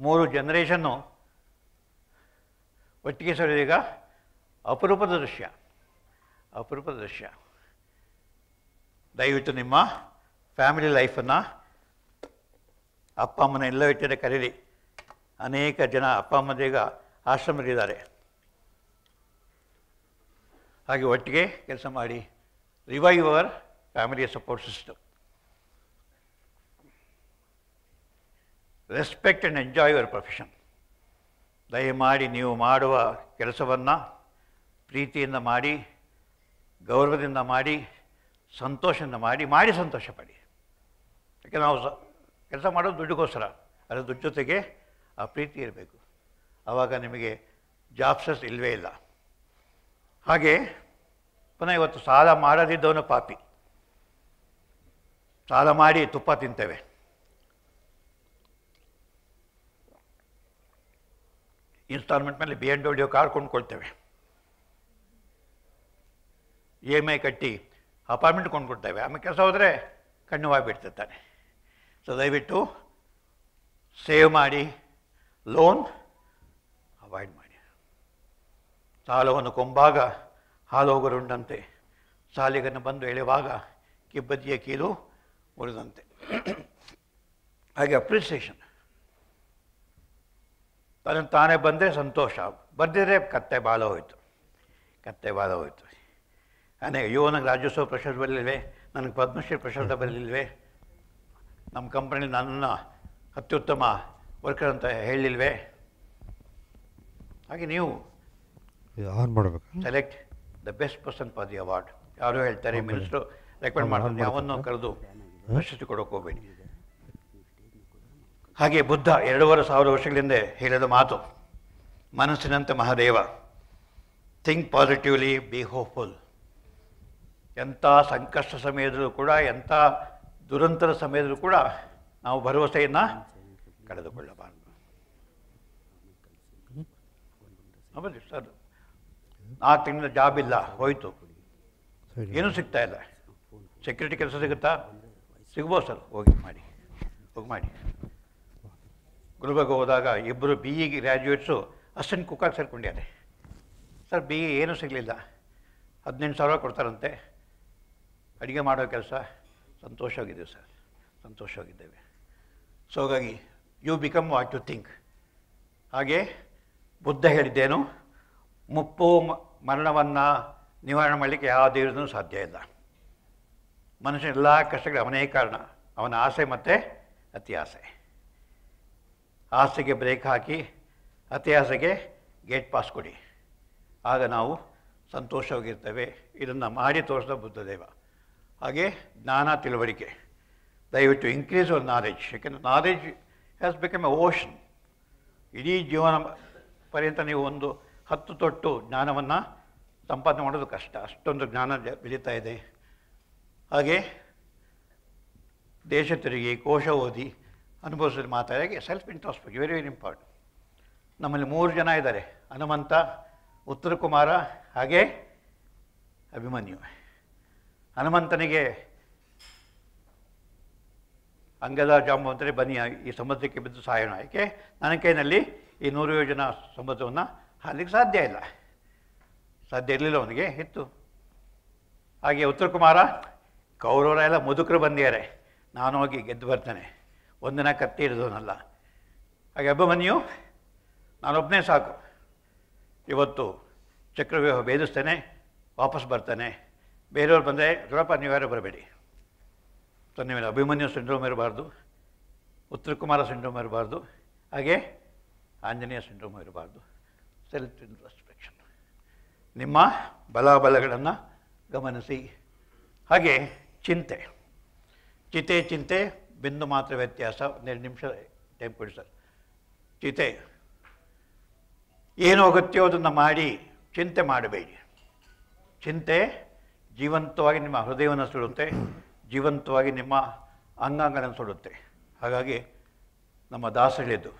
[SPEAKER 2] 3 ಜನರೇಷನ್ನು ಒಟ್ಟಿಗೆ ಸೇರಿದೀಗ ಅಪರೂಪದ ದೃಶ್ಯ. ದಯವಿಟ್ಟು ನಿಮ್ಮ ಫ್ಯಾಮಿಲಿ ಲೈಫನ್ನು ಅಪ್ಪ ಅಮ್ಮನ ಎಲ್ಲ ಇಟ್ಟಿದೆ ಕರೀರಿ. ಅನೇಕ ಜನ ಅಪ್ಪ ಅಮ್ಮದೀಗ ಆಶ್ರಮದಲ್ಲಿದ್ದಾರೆ. ಹಾಗೆ ಒಟ್ಟಿಗೆ ಕೆಲಸ ಮಾಡಿ. Revive hour family support system. Respect and enjoy your profession. ದಯಮಾಡಿ ನೀವು ಮಾಡುವ ಕೆಲಸವನ್ನು ಪ್ರೀತಿಯಿಂದ ಮಾಡಿ, ಗೌರವದಿಂದ ಮಾಡಿ, ಸಂತೋಷದಿಂದ ಮಾಡಿ ಸಂತೋಷಪಡಿ. ಯಾಕೆ ನಾವು ಕೆಲಸ ಮಾಡೋದು ದುಡ್ಡಿಗೋಸ್ಕರ, ಅದರ ದುಡ್ಡು ಜೊತೆಗೆ ಆ ಪ್ರೀತಿ ಇರಬೇಕು. ಆವಾಗ ನಿಮಗೆ ಜಾಬ್ಸಸ್ ಇಲ್ಲವೇ ಇಲ್ಲ. ಹಾಗೆ ಪುನಃ ಇವತ್ತು ಸಾಲ ಮಾಡದಿದ್ದವನು ಪಾಪಿ. ಸಾಲ ಮಾಡಿ ತುಪ್ಪ ತಿಂತೇವೆ. ಇನ್ಸ್ಟಾಲ್ಮೆಂಟ್ ಮೇಲೆ BMW ಕಾರ್ ಕೊಂಡ್ಕೊಳ್ತೇವೆ. EMI ಕಟ್ಟಿ ಅಪಾರ್ಟ್ಮೆಂಟ್ ಕೊಂಡ್ಕೊಳ್ತೇವೆ. ಆಮೇಲೆ ಕೆಲಸ ಹೋದರೆ ಕಣ್ಣುವಾಗಿಬಿಡ್ತಿರ್ತಾನೆ. ಸೊ ದಯವಿಟ್ಟು ಸೇವ್ ಮಾಡಿ, ಲೋನ್ ಅವಾಯ್ಡ್ ಮಾಡಿ. ಸಾಲವನ್ನು ಕೊಂಬಾಗ ಹಾಲೋಗರುಂಡಂತೆ, ಸಾಲಿಗನ್ನು ಬಂದು ಎಳೆಯುವಾಗ ಕಿಬ್ಬದಿಯ ಕೀಲು ಮುರಿದಂತೆ. ಹಾಗೆ ಅಪ್ರಿಸಿಯೇಷನ್, ತಾನೇ ಬಂದರೆ ಸಂತೋಷ, ಬಂದಿದ್ರೆ ಕತ್ತೆ ಬಾಲ ಹೋಯಿತು. ಅಯ್ಯೋ ನನಗೆ ರಾಜ್ಯೋತ್ಸವ ಪ್ರಶಸ್ತಿ ಬರಲಿಲ್ವೇ, ನನಗೆ ಪದ್ಮಶ್ರೀ ಪ್ರಶಸ್ತಿ ಬರಲಿಲ್ವೇ, ನಮ್ಮ ಕಂಪನಿಲಿ ನನ್ನನ್ನು ಅತ್ಯುತ್ತಮ ವರ್ಕರ್ ಅಂತ ಹೇಳಿಲ್ವೇ. ಹಾಗೆ ನೀವು select the best person for the award. ಯಾರೋ ಹೇಳ್ತಾರೆ ಮಿನಿಸ್ಟ್ರು ರೆಕಮೆಂಡ್ ಮಾಡ್ತಾರೆ, ಯಾವನ್ನೋ ಕರೆದು ಪ್ರಶಸ್ತಿ ಕೊಡೋಕೆ ಹೋಗಬೇಡಿ. ಹಾಗೆ ಬುದ್ಧ 2500 ವರ್ಷಗಳಿಂದ ಹೇಳಿದ ಮಾತು, ಮನಸ್ಸಿನಂತೆ Mahadeva. Think positively, be hopeful. ಎಂಥ ಸಂಕಷ್ಟ ಸಮಯದಲ್ಲೂ ಕೂಡ, ಎಂಥ ದುರಂತರ ಸಮಯದಲ್ಲೂ ಕೂಡ ನಾವು ಭರವಸೆಯನ್ನು ಕಳೆದುಕೊಳ್ಳಬಾರದು. ಹೌದು ಸರ್, 4 ತಿಂಗಳ ಜಾಬ್ ಇಲ್ಲ, ಹೋಯಿತು, ಏನೂ ಸಿಗ್ತಾ ಇಲ್ಲ. ಸೆಕ್ಯೂರಿಟಿ ಕೆಲಸ ಸಿಗುತ್ತಾ? ಸಿಗ್ಬೋದು ಸರ್, ಹೋಗಿ ಮಾಡಿ. ಗುಲ್ಬರ್ಗ ಹೋದಾಗ 2 BE ಗ್ರ್ಯಾಜುಯೇಟ್ಸು ಅಸಿಸ್ಟೆಂಟ್ ಕುಕ್ಕಾಗಿ ಸೇರ್ಕೊಂಡಿದ್ದಾರೆ. ಸರ್ BE ಏನೂ ಸಿಗಲಿಲ್ಲ, 18,000 ಕೊಡ್ತಾರಂತೆ, ಅಡುಗೆ ಮಾಡೋ ಕೆಲಸ. ಸಂತೋಷವಾಗಿದ್ದೇವೆ ಸರ್, ಸಂತೋಷವಾಗಿದ್ದೇವೆ. ಸೊ ಹಾಗಾಗಿ you become what you think. ಹಾಗೆ ಬುದ್ಧ ಹೇಳಿದ್ದೇನು, ಮುಪ್ಪು ಮರಣವನ್ನು ನಿವಾರಣೆ ಮಾಡಲಿಕ್ಕೆ ಯಾವ ದೇವರನ್ನು ಸಾಧ್ಯ ಇಲ್ಲ. ಮನುಷ್ಯನ ಎಲ್ಲ ಕಷ್ಟಗಳಿಗೆ ಅವನೇ ಕಾರಣ, ಅವನ ಆಸೆ ಮತ್ತು ಅತಿ ಆಸೆ. ಆಸೆಗೆ ಬ್ರೇಕ್ ಹಾಕಿ ಅತಿ ಆಸೆಗೆ ಗೇಟ್ ಪಾಸ್ ಕೊಡಿ, ಆಗ ನಾವು ಸಂತೋಷವಾಗಿರ್ತೇವೆ. ಇದನ್ನು ಮಾಡಿ ತೋರಿಸಿದ ಬುದ್ಧದೇವ. ಹಾಗೆ ಜ್ಞಾನ, ತಿಳುವಳಿಕೆ, ದಯವಿಟ್ಟು ಇನ್ಕ್ರೀಸ್ ಯುವರ್ ನಾಲೆಡ್ಜ್. ಯಾಕೆಂದರೆ knowledge has become A ocean. ಇಡೀ ಜೀವನ ಪರ್ಯಂತ ನೀವು ಒಂದು 10 ತೊಟ್ಟು ಜ್ಞಾನವನ್ನು ಸಂಪಾದನೆ ಮಾಡೋದು ಕಷ್ಟ, ಅಷ್ಟೊಂದು ಜ್ಞಾನ ಬೆಳೀತಾ ಇದೆ. ಹಾಗೆ ದೇಶ ತಿರುಗಿ, ಕೋಶ ಓದಿ, ಅನುಭವಿಸಿದ ಮಾತಾಡಿ self introspect very very important. ನಮ್ಮಲ್ಲಿ 3 ಜನ ಇದ್ದಾರೆ, ಹನುಮಂತ, ಉತ್ತರ ಕುಮಾರ, ಹಾಗೆ ಅಭಿಮನ್ಯು. ಹನುಮಂತನಿಗೆ ಅಂಗದ ಜಾಂಬವಂತರೇ ಬನ್ನಿ ಈ ಸಮುದ್ರಕ್ಕೆ ಬಿದ್ದು ಸಾಯೋಣ, ಏಕೆ ನನ್ನ ಕೈನಲ್ಲಿ ಈ 100 ಯೋಜನ ಸಮುದ್ರವನ್ನು ಹಾರಲಿಕ್ಕೆ ಸಾಧ್ಯ ಇಲ್ಲ, ಸಾಧ್ಯ ಇರಲಿಲ್ಲ, ಅವನಿಗೆ ಇತ್ತು. ಹಾಗೆ ಉತ್ತರ ಕುಮಾರ, ಕೌರವರೆಲ್ಲ ಮುದುಕರು ಬಂದಿದ್ದಾರೆ, ನಾನು ಹೋಗಿ ಗೆದ್ದು ಬರ್ತೇನೆ, ಒಂದಿನ ಕತ್ತಿ ಹಿಡಿದವನಲ್ಲ. ಹಾಗೆ ಅಭಿಮನ್ಯು, ನಾನೊಬ್ಬನೇ ಸಾಕು, ಇವತ್ತು ಚಕ್ರವ್ಯೂಹ ಭೇದಿಸ್ತೇನೆ, ವಾಪಸ್ ಬರ್ತಾನೆ, ಬೇರೆಯವ್ರು ಬಂದರೆ ದೊಡ್ಡಪ್ಪ ನೀವ್ಯಾರು ಬರಬೇಡಿ. ಸೊ ನೀವೇನು ಅಭಿಮನ್ಯು ಸಿಂಡ್ರೋಮ್ ಇರಬಾರ್ದು, ಉತ್ತರ ಕುಮಾರ ಸಿಂಡ್ರೋಮ್ ಇರಬಾರ್ದು, ಹಾಗೆ ಆಂಜನೇಯ ಸಿಂಡ್ರೋಮ್ ಇರಬಾರ್ದು. ಸೆಲ್ಫ್ ಇಂಟ್ರಾಸ್ಪೆಕ್ಷನ್, ನಿಮ್ಮ ಬಲಾಬಲಗಳನ್ನು ಗಮನಿಸಿ. ಹಾಗೆ ಚಿಂತೆ, ಚಿಂತೆ ಬಿಂದು ಮಾತ್ರ ವ್ಯತ್ಯಾಸ. 12 ನಿಮಿಷ ಟೈಮ್ ಕೊಡಿ ಸರ್. ಚಿತೆ ಏನು ಅಗತ್ಯವೋ ಅದನ್ನು ಮಾಡಿ, ಚಿಂತೆ ಮಾಡಬೇಡಿ. ಚಿಂತೆ ಜೀವಂತವಾಗಿ ನಿಮ್ಮ ಹೃದಯವನ್ನು ಸುಡುತ್ತೆ, ಜೀವಂತವಾಗಿ ನಿಮ್ಮ ಅಂಗಾಂಗಗಳನ್ನು ಸುಡುತ್ತೆ. ಹಾಗಾಗಿ ನಮ್ಮ ದಾಸ ಹೇಳಿದ್ದು,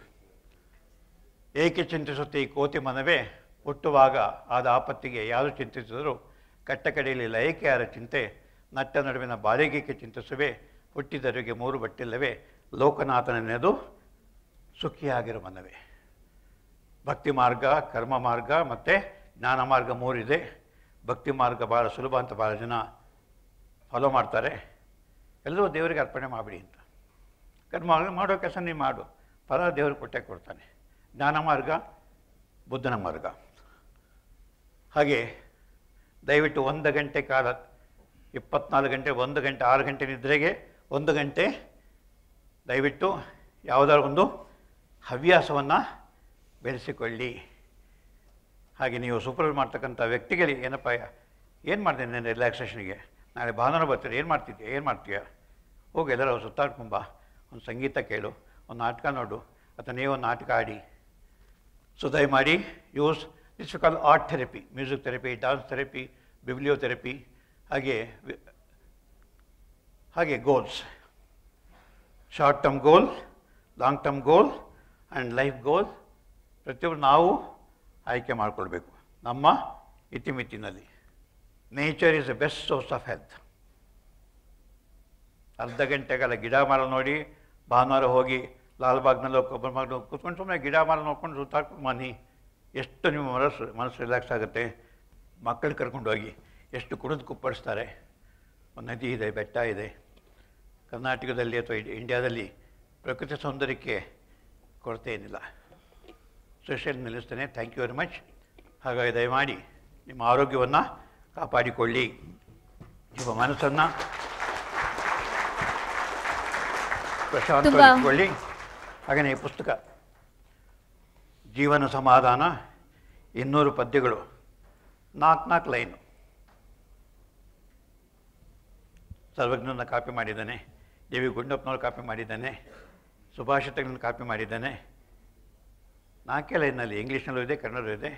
[SPEAKER 2] ಏಕೆ ಚಿಂತಿಸುತ್ತೆ ಈ ಕೋತಿ ಮನವೇ, ಹುಟ್ಟುವಾಗ ಆದ ಆಪತ್ತಿಗೆ ಯಾರು ಚಿಂತಿಸಿದರೂ ಕಟ್ಟ ಕಡೆಯಲಿಲ್ಲ ಏಕೆ ಯಾರ ಚಿಂತೆ, ನಟ್ಟ ನಡುವಿನ ಬಾಳಿಗೆಗೆ ಚಿಂತಿಸುವೆ, ಹುಟ್ಟಿದವರಿಗೆ 3 ಬಟ್ಟಿಲ್ಲವೇ, ಲೋಕನಾಥನೆನೆದು ಸುಖಿಯಾಗಿರೋ ಮನವೇ. ಭಕ್ತಿ ಮಾರ್ಗ, ಕರ್ಮ ಮಾರ್ಗ ಮತ್ತು ಜ್ಞಾನ ಮಾರ್ಗ 3 ಇದೆ. ಭಕ್ತಿ ಮಾರ್ಗ ಭಾಳ ಸುಲಭ ಅಂತ ಭಾಳ ಜನ ಫಾಲೋ ಮಾಡ್ತಾರೆ. ಎಲ್ಲರೂ ದೇವರಿಗೆ ಅರ್ಪಣೆ ಮಾಡಿಬಿಡಿ ಅಂತ. ಕರ್ಮ ಮಾಡೋ ಕೆಲಸ ನೀವು ಮಾಡು, ಫಲ ದೇವರು ಕೊಟ್ಟೆ ಕೊಡ್ತಾನೆ. ಜ್ಞಾನ ಮಾರ್ಗ ಬುದ್ಧನ ಮಾರ್ಗ. ಹಾಗೆ ದಯವಿಟ್ಟು 1 ಗಂಟೆ ಕಾಲ, 24 ಗಂಟೆ, 1 ಗಂಟೆ, 6 ಗಂಟೆ ನಿದ್ರೆಗೆ 1 ಗಂಟೆ ದಯವಿಟ್ಟು ಯಾವುದಾದ್ರು ಒಂದು ಹವ್ಯಾಸವನ್ನು ಬೆಳೆಸಿಕೊಳ್ಳಿ. ಹಾಗೆ ನೀವು ಸೂಪರ್ವೈಸ್ ಮಾಡ್ತಕ್ಕಂಥ ವ್ಯಕ್ತಿಗಳಿಗೆ, ಏನಪ್ಪ ಏನು ಮಾಡ್ತೀನಿ ನಾನು ರಿಲ್ಯಾಕ್ಸೇಷನ್ಗೆ, ನಾಳೆ ಭಾನುವಾರ ಬರ್ತೀರಿ, ಏನು ಮಾಡ್ತೀಯ, ಹೋಗಿ ಎಲ್ಲರೂ ಸುತ್ತಾಡ್ಕೊಂಬ, ಒಂದು ಸಂಗೀತ ಕೇಳು, ಒಂದು ನಾಟಕ ನೋಡು, ಅಥವಾ ನೀವು ಒಂದು ನಾಟಕ ಆಡಿ. ಸೊ ದಯಮಾಡಿ use this call art therapy, music therapy, dance therapy, bibliotherapy. ಹಾಗೆ goals, short term goal, long term goal and life goal ಪ್ರತಿಯೊಬ್ಬರು ನಾವು ಆಯ್ಕೆ ಮಾಡಿಕೊಳ್ಬೇಕು ನಮ್ಮ ಇತಿಮಿತಿನಲ್ಲಿ. Nature is the best source of health. ಅರ್ಧ ಗಂಟೆಗೆಲ್ಲ ಗಿಡ ಮರ ನೋಡಿ, ಭಾನುವಾರ ಹೋಗಿ ಲಾಲ್ಬಾಗ್ನಲ್ಲಿ ಕೊಬ್ಬರಿ ಮರ ಕೂತ್ಕೊಂಡು ಸುಮ್ಮನೆ ಗಿಡ ಮರ ನೋಡ್ಕೊಂಡು ಸುತ್ತಾಡ್ಕೊಂಡು ಬನ್ನಿ, ಎಷ್ಟು ನಿಮ್ಮ ಮನಸ್ಸು ರಿಲ್ಯಾಕ್ಸ್ ಆಗುತ್ತೆ. ಮಕ್ಕಳು ಕರ್ಕೊಂಡು ಹೋಗಿ ಎಷ್ಟು ಕುಡಿದು ಕುಪ್ಪಳಿಸ್ತಾರೆ. ಒಂದು ನದಿ ಇದೆ, ಬೆಟ್ಟ ಇದೆ. ಕರ್ನಾಟಕದಲ್ಲಿ ಅಥವಾ ಇಂಡಿಯಾದಲ್ಲಿ ಪ್ರಕೃತಿ ಸೌಂದರ್ಯಕ್ಕೆ ಕೊರತೆ ಏನಿಲ್ಲ. ಸೋಷಿಯಲ್ ನಿಲ್ಲಿಸ್ತೇನೆ. Thank you very much. ಹಾಗಾಗಿ ದಯಮಾಡಿ ನಿಮ್ಮ ಆರೋಗ್ಯವನ್ನು ಕಾಪಾಡಿಕೊಳ್ಳಿ, ನಿಮ್ಮ ಮನಸ್ಸನ್ನು ಪ್ರಶಾಂತವಾಗಿಟ್ಕೊಳ್ಳಿ. ಹಾಗೆಯೇ ಈ ಪುಸ್ತಕ ಜೀವನ ಸಮಾಧಾನ 200 ಪದ್ಯಗಳು, 4 ಲೈನು. ಸರ್ವಜ್ಞನ ಕಾಪಿ ಮಾಡಿದ್ದಾನೆ, ಡಿ ವಿ ಗುಂಡಪ್ಪನವ್ರು ಕಾಪಿ ಮಾಡಿದ್ದಾನೆ, ಸುಭಾಷಿತಗಳನ್ನು ಕಾಪಿ ಮಾಡಿದ್ದಾನೆ. 4 ಲೈನಲ್ಲಿ ಇಂಗ್ಲೀಷ್ನಲ್ಲೂ ಇದೆ, ಕನ್ನಡದಲ್ಲೂ ಇದೆ.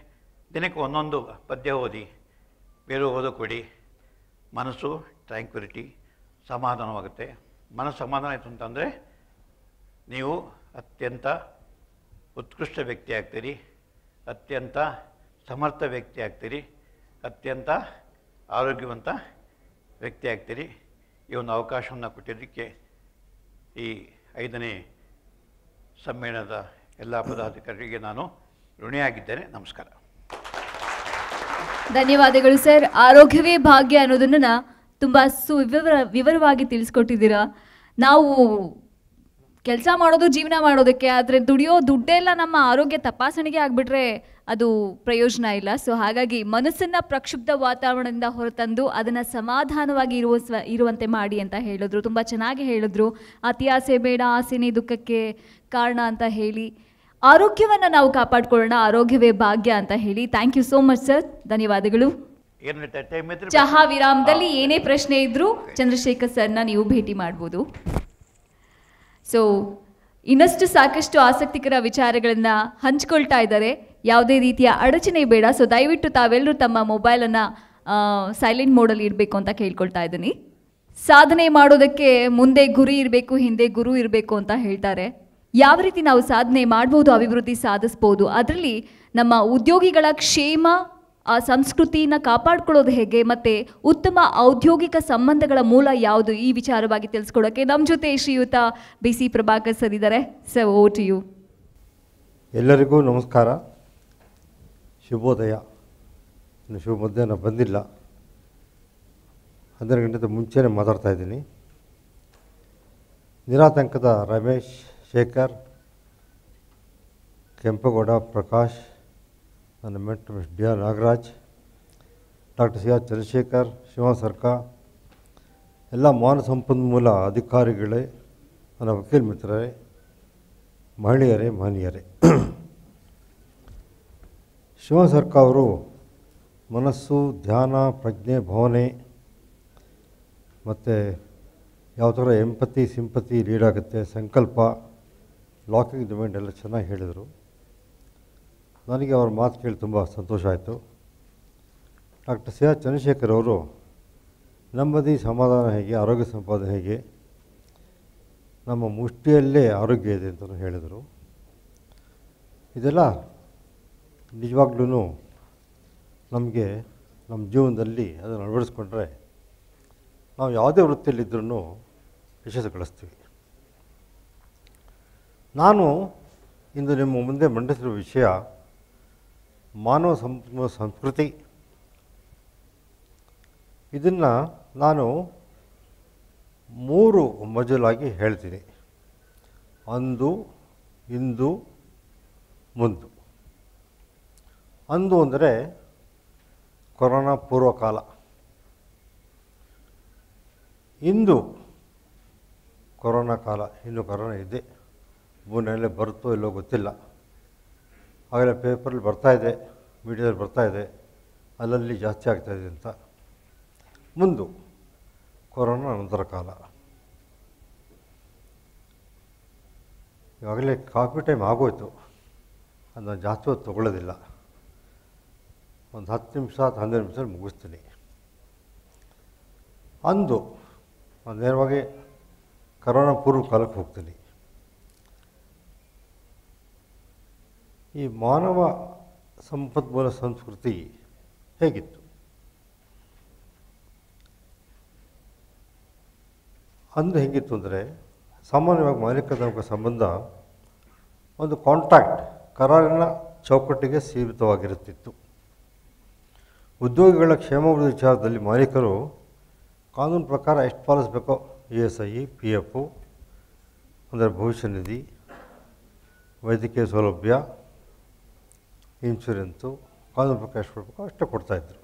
[SPEAKER 2] ದಿನಕ್ಕೆ ಒಂದೊಂದು ಪದ್ಯ ಓದಿ, ಬೇರೆ ಓದೋ ಕೊಡಿ. ಮನಸ್ಸು ಟ್ರ್ಯಾಂಕ್ವಿಲಿಟಿ, ಸಮಾಧಾನವಾಗುತ್ತೆ. ಮನಸ್ಸು ಸಮಾಧಾನ ಆಯಿತು ಅಂತಂದರೆ ನೀವು ಅತ್ಯಂತ ಉತ್ಕೃಷ್ಟ ವ್ಯಕ್ತಿ ಆಗ್ತೀರಿ, ಅತ್ಯಂತ ಸಮರ್ಥ ವ್ಯಕ್ತಿ ಆಗ್ತೀರಿ, ಅತ್ಯಂತ ಆರೋಗ್ಯವಂತ ವ್ಯಕ್ತಿ ಆಗ್ತೀರಿ. ಈ ಒಂದು ಅವಕಾಶವನ್ನು ಕೊಟ್ಟಿದ್ದಕ್ಕೆ ಈ 5ನೇ ಸಮ್ಮೇಳನದ ಎಲ್ಲ ಪದಾಧಿಕಾರಿಗಳಿಗೆ ನಾನು ಋಣಿಯಾಗಿದ್ದೇನೆ. ನಮಸ್ಕಾರ.
[SPEAKER 1] ಧನ್ಯವಾದಗಳು ಸರ್. ಆರೋಗ್ಯವೇ ಭಾಗ್ಯ ಅನ್ನೋದನ್ನು ತುಂಬ ವಿವರವಾಗಿ ತಿಳಿಸ್ಕೊಟ್ಟಿದ್ದೀರಾ. ನಾವು ಕೆಲಸ ಮಾಡೋದು ಜೀವನ ಮಾಡೋದಕ್ಕೆ, ಆದರೆ ದುಡಿಯೋ ದುಡ್ಡೆಲ್ಲ ನಮ್ಮ ಆರೋಗ್ಯ ತಪಾಸಣೆಗೆ ಆಗಿಬಿಟ್ರೆ ಅದು ಪ್ರಯೋಜನ ಇಲ್ಲ. ಸೊ ಹಾಗಾಗಿ ಮನಸ್ಸನ್ನು ಪ್ರಕ್ಷುಬ್ಧ ವಾತಾವರಣದಿಂದ ಹೊರತಂದು ಅದನ್ನು ಸಮಾಧಾನವಾಗಿ ಇರುವಂತೆ ಮಾಡಿ ಅಂತ ಹೇಳಿದ್ರು. ತುಂಬ ಚೆನ್ನಾಗಿ ಹೇಳಿದ್ರು. ಅತಿ ಆಸೆ ಬೇಡ, ಆಸೆನೇ ದುಃಖಕ್ಕೆ ಕಾರಣ ಅಂತ ಹೇಳಿ ಆರೋಗ್ಯವನ್ನು ನಾವು ಕಾಪಾಡ್ಕೊಳ್ಳೋಣ, ಆರೋಗ್ಯವೇ ಭಾಗ್ಯ ಅಂತ ಹೇಳಿ. Thank you so much sir, ಧನ್ಯವಾದಗಳು. ಚಹಾ ವಿರಾಮದಲ್ಲಿ ಏನೇ ಪ್ರಶ್ನೆ ಇದ್ರೂ ಚಂದ್ರಶೇಖರ್ ಸರ್ನ ನೀವು ಭೇಟಿ ಮಾಡ್ಬೋದು. ಸೊ ಇನ್ನಷ್ಟು ಸಾಕಷ್ಟು ಆಸಕ್ತಿಕರ ವಿಚಾರಗಳನ್ನು ಹಂಚ್ಕೊಳ್ತಾ ಇದ್ದಾರೆ. ಯಾವುದೇ ರೀತಿಯ ಅಡಚಣೆ ಬೇಡ. ಸೊ ದಯವಿಟ್ಟು ತಾವೆಲ್ಲರೂ ತಮ್ಮ ಮೊಬೈಲನ್ನು ಸೈಲೆಂಟ್ ಮೋಡಲ್ಲಿ ಇರಬೇಕು ಅಂತ ಕೇಳ್ಕೊಳ್ತಾ ಇದ್ದೀನಿ. ಸಾಧನೆ ಮಾಡೋದಕ್ಕೆ ಮುಂದೆ ಗುರಿ ಇರಬೇಕು, ಹಿಂದೆ ಗುರು ಇರಬೇಕು ಅಂತ ಹೇಳ್ತಾರೆ. ಯಾವ ರೀತಿ ನಾವು ಸಾಧನೆ ಮಾಡ್ಬೋದು, ಅಭಿವೃದ್ಧಿ ಸಾಧಿಸ್ಬೋದು, ಅದರಲ್ಲಿ ನಮ್ಮ ಉದ್ಯೋಗಿಗಳ ಕ್ಷೇಮ, ಆ ಸಂಸ್ಕೃತಿನ ಕಾಪಾಡ್ಕೊಳ್ಳೋದು ಹೇಗೆ, ಮತ್ತು ಉತ್ತಮ ಔದ್ಯೋಗಿಕ ಸಂಬಂಧಗಳ ಮೂಲ ಯಾವುದು, ಈ ವಿಚಾರವಾಗಿ ತಿಳಿಸ್ಕೊಡೋಕ್ಕೆ ನಮ್ಮ ಜೊತೆ ಶ್ರೀಯುತ BC ಪ್ರಭಾಕರ್ ಸರ್ ಇದ್ದಾರೆ. Sir, over to you.
[SPEAKER 3] ಎಲ್ಲರಿಗೂ ನಮಸ್ಕಾರ, ಶುಭೋದಯ. ಇನ್ನು ಶುಭ ಮಧ್ಯಾಹ್ನ ಬಂದಿಲ್ಲ, 12 ಗಂಟೆ ಮುಂಚೆನೇ ಮಾತಾಡ್ತಾ ಇದ್ದೀನಿ. ನಿರಾತಂಕದ ರಮೇಶ್, ಶೇಖರ್, ಕೆಂಪೇಗೌಡ, ಪ್ರಕಾಶ್, ನನ್ನ mentor miss DR Nagaraj, doctor CR Chandrashekhar, Shiva ಸರ್ಕಾ, ಎಲ್ಲ ಮಾನವ ಸಂಪನ್ಮೂಲ ಅಧಿಕಾರಿಗಳೇ, ನನ್ನ ವಕೀಲ ಮಿತ್ರರೇ, ಮಹಿಳೆಯರೇ, ಮಾನ್ಯರೇ. ಶಿವ ಸರ್ಕಾ ಅವರು ಮನಸ್ಸು, ಧ್ಯಾನ, ಪ್ರಜ್ಞೆ, ಭಾವನೆ ಮತ್ತು ಯಾವ ಥರ ಎಂಪತಿ, ಸಿಂಪತಿ ಲೀಡ್ ಆಗುತ್ತೆ, ಸಂಕಲ್ಪ, ಲಾಕಿಂಗ್ ದ ಮೈಂಡ್ ಎಲ್ಲ ಚೆನ್ನಾಗಿ ಹೇಳಿದರು. ನನಗೆ ಅವ್ರ ಮಾತು ಕೇಳಿ ತುಂಬ ಸಂತೋಷ ಆಯಿತು. ಡಾಕ್ಟರ್ CR ಚಂದ್ರಶೇಖರ್ ಅವರು ನೆಮ್ಮದಿ, ಸಮಾಧಾನ ಹೇಗೆ, ಆರೋಗ್ಯ ಸಂಪಾದನೆ ಹೇಗೆ, ನಮ್ಮ ಮುಷ್ಟಿಯಲ್ಲೇ ಆರೋಗ್ಯ ಇದೆ ಅಂತಲೂ ಹೇಳಿದರು. ಇದೆಲ್ಲ ನಿಜವಾಗ್ಲೂ ನಮಗೆ ನಮ್ಮ ಜೀವನದಲ್ಲಿ ಅದನ್ನು ಅಳವಡಿಸ್ಕೊಂಡ್ರೆ ನಾವು ಯಾವುದೇ ವೃತ್ತಿಯಲ್ಲಿದ್ದರೂ ಯಶಸ್ಸು ಗಳಿಸ್ತೀವಿ. ನಾನು ಇಂದು ನಿಮ್ಮ ಮುಂದೆ ಮಂಡಿಸಿರುವ ವಿಷಯ ಮಾನವ ಸಂಪನ್ಮೂಲ ಸಂಸ್ಕೃತಿ. ಇದನ್ನು ನಾನು 3 ಮಜಲಾಗಿ ಹೇಳ್ತೀನಿ: ಅಂದು, ಇಂದು, ಮುಂದು. ಅಂದು ಅಂದರೆ ಕೊರೋನಾ ಪೂರ್ವಕಾಲ. ಇಂದು ಕೊರೋನಾ ಕಾಲ. ಇನ್ನು ಕೊರೋನಾ ಇದೆ, ಭೂಮಿಯಲ್ಲೇ ಬರುತ್ತೋ ಇಲ್ಲೋ ಗೊತ್ತಿಲ್ಲ. ಆಗಲೇ ಪೇಪರಲ್ಲಿ ಬರ್ತಾಯಿದೆ, ಮೀಡಿಯಾದಲ್ಲಿ ಬರ್ತಾಯಿದೆ, ಅಲ್ಲಲ್ಲಿ ಜಾಸ್ತಿ ಆಗ್ತಾಯಿದೆ ಅಂತ. ಮುಂದು ಕೊರೋನಾ ನಂತರ ಕಾಲ. ಈಗಾಗಲೇ ಕಾಫಿ ಟೈಮ್ ಆಗೋಯ್ತು, ಅದನ್ನು ಜಾಸ್ತಿ ಹೊತ್ತು ತೊಗೊಳ್ಳೋದಿಲ್ಲ. ಒಂದು 10 ನಿಮಿಷ 12 ನಿಮಿಷದಲ್ಲಿ ಮುಗಿಸ್ತೀನಿ. ಅಂದು ನಾನು ನೇರವಾಗಿ ಕರೋನಾ ಪೂರ್ವ ಕಾಲಕ್ಕೆ ಹೋಗ್ತೀನಿ. ಈ ಮಾನವ ಸಂಪನ್ಮೂಲ ಸಂಸ್ಕೃತಿ ಹೇಗಿತ್ತು? ಅಂದು ಹೇಗಿತ್ತು ಅಂದರೆ, ಸಾಮಾನ್ಯವಾಗಿ ಮಾಲೀಕ ಸಂಬಂಧ ಒಂದು ಕಾಂಟ್ರಾಕ್ಟ್, ಕರಾರಿನ ಚೌಕಟ್ಟಿಗೆ ಸೀಮಿತವಾಗಿರುತ್ತಿತ್ತು. ಉದ್ಯೋಗಿಗಳ ಕ್ಷೇಮಾಭಿವೃದ್ಧಿ ವಿಚಾರದಲ್ಲಿ ಮಾಲೀಕರು ಕಾನೂನು ಪ್ರಕಾರ ಎಷ್ಟು ಪಾಲಿಸಬೇಕೋ, ESI, PF ಅಂದರೆ ಭವಿಷ್ಯ ನಿಧಿ, ವೈದ್ಯಕೀಯ ಸೌಲಭ್ಯ, ಇನ್ಶೂರೆನ್ಸು, ಕಾನೂನು ಪ್ರಕಾರ ಎಷ್ಟು ಕೊಡಬೇಕೋ ಅಷ್ಟೇ ಕೊಡ್ತಾಯಿದ್ರು.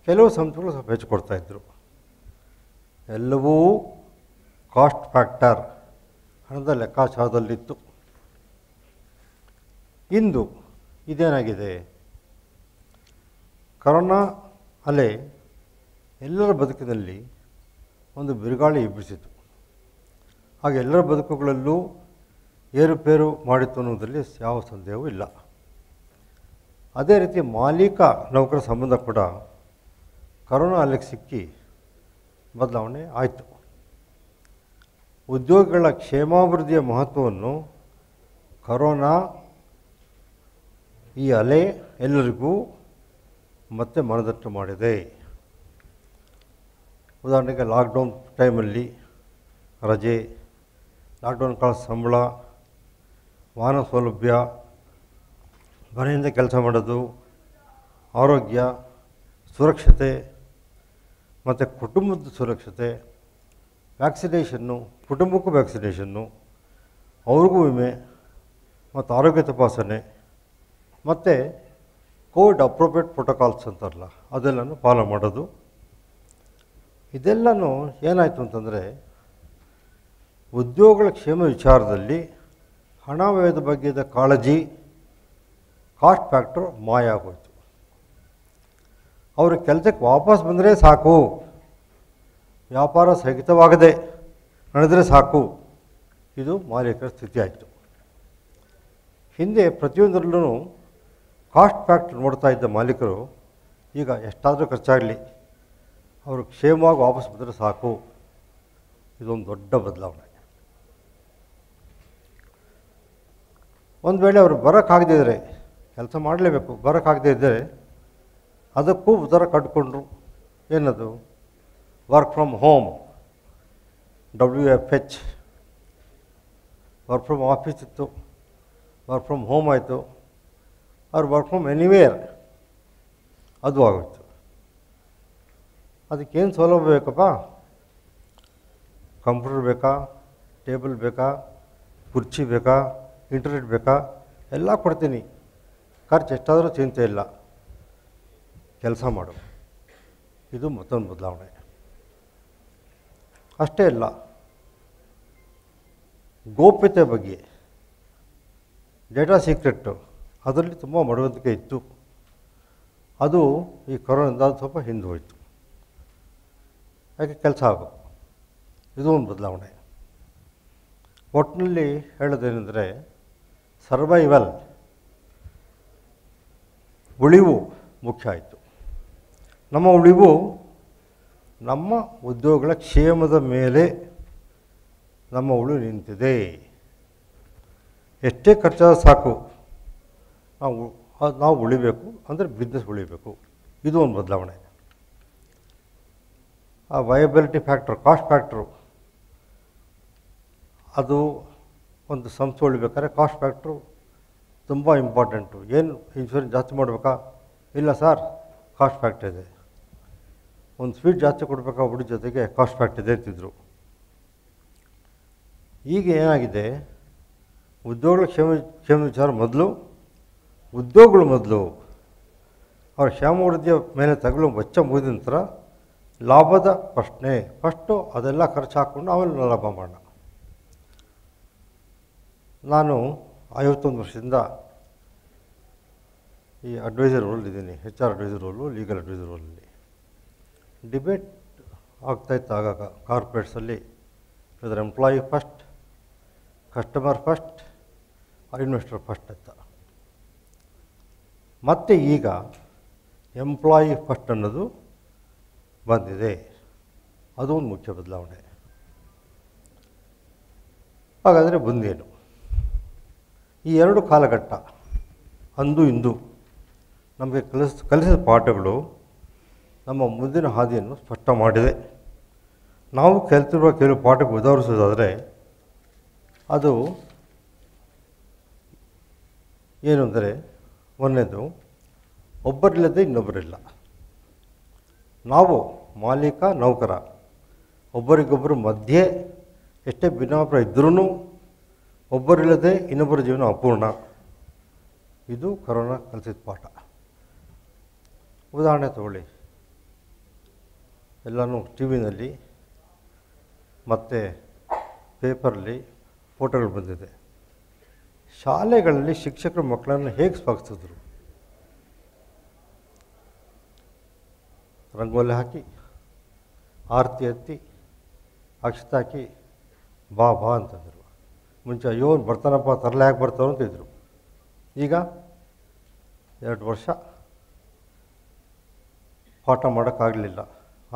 [SPEAKER 3] ಕೆಲವು ಸಂಸ್ಥೆಗಳು ಸ್ವಲ್ಪ ಹೆಚ್ಚು ಕೊಡ್ತಾಯಿದ್ರು. ಎಲ್ಲವೂ ಕಾಸ್ಟ್ ಫ್ಯಾಕ್ಟರ್, ಹಣದ ಲೆಕ್ಕಾಚಾರದಲ್ಲಿತ್ತು. ಇಂದು ಇದೇನಾಗಿದೆ? ಕರೋನಾ ಅಲೆ ಎಲ್ಲರ ಬದುಕಿನಲ್ಲಿ ಒಂದು ಬಿರುಗಾಳಿ ಎಬ್ಬಿಸಿತು. ಹಾಗೆ ಎಲ್ಲರ ಬದುಕುಗಳಲ್ಲೂ ಏರುಪೇರು ಮಾಡಿತ್ತು ಅನ್ನೋದರಲ್ಲಿ ಯಾವ ಸಂದೇಹವೂ ಇಲ್ಲ. ಅದೇ ರೀತಿ ಮಾಲೀಕ ನೌಕರ ಸಂಬಂಧ ಕೂಡ ಕರೋನಾ ಅಲೆಗೆ ಸಿಕ್ಕಿ ಬದಲಾವಣೆ ಆಯಿತು. ಉದ್ಯೋಗಿಗಳ ಕ್ಷೇಮಾಭಿವೃದ್ಧಿಯ ಮಹತ್ವವನ್ನು ಕರೋನಾ ಈ ಅಲೆ ಎಲ್ಲರಿಗೂ ಮತ್ತೆ ಮನದಟ್ಟು ಮಾಡಿದೆ. ಉದಾಹರಣೆಗೆ ಲಾಕ್ಡೌನ್ ಟೈಮಲ್ಲಿ ರಜೆ, ಲಾಕ್ಡೌನ್ ಕಾಲ ಸಂಬಳ, ವಾಹನ ಸೌಲಭ್ಯ, ಮನೆಯಿಂದ ಕೆಲಸ ಮಾಡೋದು, ಆರೋಗ್ಯ, ಸುರಕ್ಷತೆ ಮತ್ತು ಕುಟುಂಬದ ಸುರಕ್ಷತೆ, ವ್ಯಾಕ್ಸಿನೇಷನ್ನು, ಕುಟುಂಬಕ್ಕೂ ವ್ಯಾಕ್ಸಿನೇಷನ್ನು, ಅವ್ರಿಗೂ ವಿಮೆ ಮತ್ತು ಆರೋಗ್ಯ ತಪಾಸಣೆ ಮತ್ತು ಕೋವಿಡ್ ಅಪ್ರೋಪ್ರಿಯೇಟ್ ಪ್ರೋಟೋಕಾಲ್ಸ್ ಅಂತಾರಲ್ಲ ಅದೆಲ್ಲನೂ ಫಾಲೋ ಮಾಡೋದು. ಇದೆಲ್ಲನೂ ಏನಾಯಿತು ಅಂತಂದರೆ ಉದ್ಯೋಗಗಳ ಕ್ಷೇಮ ವಿಚಾರದಲ್ಲಿ ಹಣ ವ್ಯಯದ ಬಗ್ಗೆದ ಕಾಳಜಿ, ಕಾಸ್ಟ್ ಫ್ಯಾಕ್ಟ್ರು ಮಾಯ ಆಗೋಯ್ತು. ಅವರು ಕೆಲಸಕ್ಕೆ ವಾಪಸ್ ಬಂದರೆ ಸಾಕು, ವ್ಯಾಪಾರ ಸ್ಥಗಿತವಾಗದೆ ನಡೆದರೆ ಸಾಕು, ಇದು ಮಾಲೀಕರ ಸ್ಥಿತಿ ಆಯಿತು. ಹಿಂದೆ ಪ್ರತಿಯೊಂದರಲ್ಲೂ ಕಾಸ್ಟ್ ಫ್ಯಾಕ್ಟ್ರ್ ನೋಡ್ತಾ ಇದ್ದ ಮಾಲೀಕರು ಈಗ ಎಷ್ಟಾದರೂ ಖರ್ಚಾಗಲಿ ಅವರು ಕ್ಷೇಮವಾಗಿ ವಾಪಸ್ ಬಂದರೆ ಸಾಕು, ಇದೊಂದು ದೊಡ್ಡ ಬದಲಾವಣೆ. ಒಂದು ವೇಳೆ ಅವರು ಬರೋಕ್ಕಾಗದೇ ಇದ್ದರೆ, ಕೆಲಸ ಮಾಡಲೇಬೇಕು, ಬರೋಕ್ಕಾಗದೇ ಇದ್ದರೆ ಅದಕ್ಕೂ ಉತ್ತರ ಕಂಡುಕೊಂಡ್ರು. ಏನದು? Work from home, WFH. Work from office ಇತ್ತು, ವರ್ಕ್ ಫ್ರಮ್ ಹೋಮ್ ಆಯಿತು, ಅವ್ರು ವರ್ಕ್ ಫ್ರಮ್ ಎನಿವೇರ್ ಅದು ಆಗೋಯ್ತು. ಅದಕ್ಕೇನು ಸೌಲಭ್ಯ ಬೇಕಪ್ಪ? ಕಂಪ್ಯೂಟರ್ ಬೇಕಾ, ಟೇಬಲ್ ಬೇಕಾ, ಕುರ್ಚಿ ಬೇಕಾ, ಇಂಟರ್ನೆಟ್ ಬೇಕಾ, ಎಲ್ಲ ಕೊಡ್ತೀನಿ, ಖರ್ಚು ಎಷ್ಟಾದರೂ ಚಿಂತೆ ಇಲ್ಲ, ಕೆಲಸ ಮಾಡು. ಇದು ಮತ್ತೊಂದು ಬದಲಾವಣೆ. ಅಷ್ಟೇ ಅಲ್ಲ, ಗೋಪ್ಯತೆ ಬಗ್ಗೆ, ಡೇಟಾ ಸೀಕ್ರೆಟ್ಟು ಅದರಲ್ಲಿ ತುಂಬ ಮಡವಂತಿಕೆ ಇತ್ತು. ಅದು ಈ ಕೊರೋನಾದಿಂದ ಸ್ವಲ್ಪ ಹಿಂದೆ ಹೋಯಿತು, ಯಾಕೆ ಕೆಲಸ ಆಗೋ. ಇದು ಒಂದು ಬದಲಾವಣೆ. ಒಟ್ಟಿನಲ್ಲಿ ಹೇಳೋದೇನೆಂದರೆ ಸರ್ವೈವಲ್, ಉಳಿವು ಮುಖ್ಯ ಆಯಿತು. ನಮ್ಮ ಉಳಿವು ನಮ್ಮ ಉದ್ಯೋಗಗಳ ಕ್ಷೇಮದ ಮೇಲೆ ನಮ್ಮ ಉಳಿವು ನಿಂತಿದೆ. ಎಷ್ಟೇ ಖರ್ಚಾದರೂ ಸಾಕು, ನಾವು ಉಳಿಬೇಕು, ಅಂದರೆ ಬಿಸ್ನೆಸ್ ಉಳಿಬೇಕು. ಇದು ಒಂದು ಬದಲಾವಣೆ. ಆ ವಯಬಿಲಿಟಿ ಫ್ಯಾಕ್ಟ್ರು, ಕಾಸ್ಟ್ ಫ್ಯಾಕ್ಟ್ರು, ಅದು ಒಂದು ಸಂಸ್ಥೆ ಉಳಿಬೇಕಾದ್ರೆ ಕಾಸ್ಟ್ ಫ್ಯಾಕ್ಟ್ರು ತುಂಬ ಇಂಪಾರ್ಟೆಂಟು. ಏನು ಇನ್ಶೂರೆನ್ಸ್ ಜಾಸ್ತಿ ಮಾಡಬೇಕಾ? ಇಲ್ಲ ಸರ್, ಕಾಸ್ಟ್ ಫ್ಯಾಕ್ಟ್ರ್ ಇದೆ. ಒಂದು ಸ್ವೀಟ್ ಜಾಸ್ತಿ ಕೊಡಬೇಕಾ ಹುಡುಗ ಜೊತೆಗೆ? ಕಾಸ್ಟ್ ಫ್ಯಾಕ್ಟ್ರ್ ಇದೆ ಅಂತಿದ್ರು. ಈಗ ಏನಾಗಿದೆ, ಉದ್ಯೋಗಗಳ ಕ್ಷೇಮ ವಿಚಾರ ಮೊದಲು, ಉದ್ಯೋಗಗಳು ಮೊದಲು, ಅವ್ರ ಕ್ಷೇಮಾಭಿವೃದ್ಧಿಯ ಮೇಲೆ ತಗೊಳ್ಳೋ ವೆಚ್ಚ ಮುಗಿದ ನಂತರ ಲಾಭದ ಪ್ರಶ್ನೆ. ಫಸ್ಟು ಅದೆಲ್ಲ ಖರ್ಚು ಹಾಕ್ಕೊಂಡು ಆಮೇಲೆ ಲಾಭ ಮಾಡೋಣ. ನಾನು 51 ವರ್ಷದಿಂದ ಈ ಅಡ್ವೈಸರ್ ರೋಲಿದ್ದೀನಿ, HR adviser role, legal adviser ರೋಲಲ್ಲಿ. ಡಿಬೇಟ್ ಆಗ್ತಾಯಿತ್ತು ಆಗಾಗ ಕಾರ್ಪೊರೇಟ್ಸಲ್ಲಿ, ಇದರ employee first, customer first, investor first ಅಂತ. ಮತ್ತು ಈಗ ಎಂಪ್ಲಾಯಿ ಫಸ್ಟ್ ಅನ್ನೋದು ಬಂದಿದೆ. ಅದು ಒಂದು ಮುಖ್ಯ ಬದಲಾವಣೆ. ಹಾಗಾದರೆ ಮುಂದೇನು? ಈ ಎರಡು ಕಾಲಘಟ್ಟ, ಅಂದು ಇಂದು, ನಮಗೆ ಕಲಿಸಿದ ಪಾಠಗಳು ನಮ್ಮ ಮುಂದಿನ ಹಾದಿಯನ್ನು ಸ್ಪಷ್ಟ ಮಾಡಿದೆ. ನಾವು ಕಲಿತಿರುವ ಕೆಲವು ಪಾಠಕ್ಕೆ ಉದಾಹರಿಸೋದಾದರೆ ಅದು ಏನು ಅಂದರೆ, ಒಂದನೇದು, ಒಬ್ಬರಿಲ್ಲದೆ ಇನ್ನೊಬ್ಬರಿಲ್ಲ. ನಾವು ಮಾಲೀಕ ನೌಕರ, ಒಬ್ಬರಿಗೊಬ್ಬರು ಮಧ್ಯೆ ಎಷ್ಟೇ ಭಿನ್ನಾಭಿಪ್ರಾಯ ಇದ್ದರೂ ಒಬ್ಬರಿಲ್ಲದೆ ಇನ್ನೊಬ್ಬರ ಜೀವನ ಅಪೂರ್ಣ. ಇದು ಕೊರೋನಾ ಕಲಿಸಿದ ಪಾಠ. ಉದಾಹರಣೆ ತಗೊಳ್ಳಿ, ಎಲ್ಲನೂ ಟಿ ವಿನಲ್ಲಿ ಮತ್ತು ಪೇಪರಲ್ಲಿ ಫೋಟೋಗಳು ಬಂದಿದೆ. ಶಾಲೆಗಳಲ್ಲಿ ಶಿಕ್ಷಕರು ಮಕ್ಕಳನ್ನು ಹೇಗೆ ಸ್ವಾಗತಿಸಿದ್ರು? ರಂಗೋಲಿ ಹಾಕಿ, ಆರತಿ ಎತ್ತಿ, ಅಕ್ಷತೆ ಹಾಕಿ, ಬಾ ಬಾ ಅಂತಂದರು. ಮುಂಚೆ ಅಯ್ಯೋ ಬರ್ತಾನಪ್ಪ, ತರಲೆ ಯಾಕೆ ಬರ್ತಾರೋ ಅಂತಿದ್ರು. ಈಗ 2 ವರ್ಷ ಪಾಠ ಮಾಡೋಕ್ಕಾಗಲಿಲ್ಲ,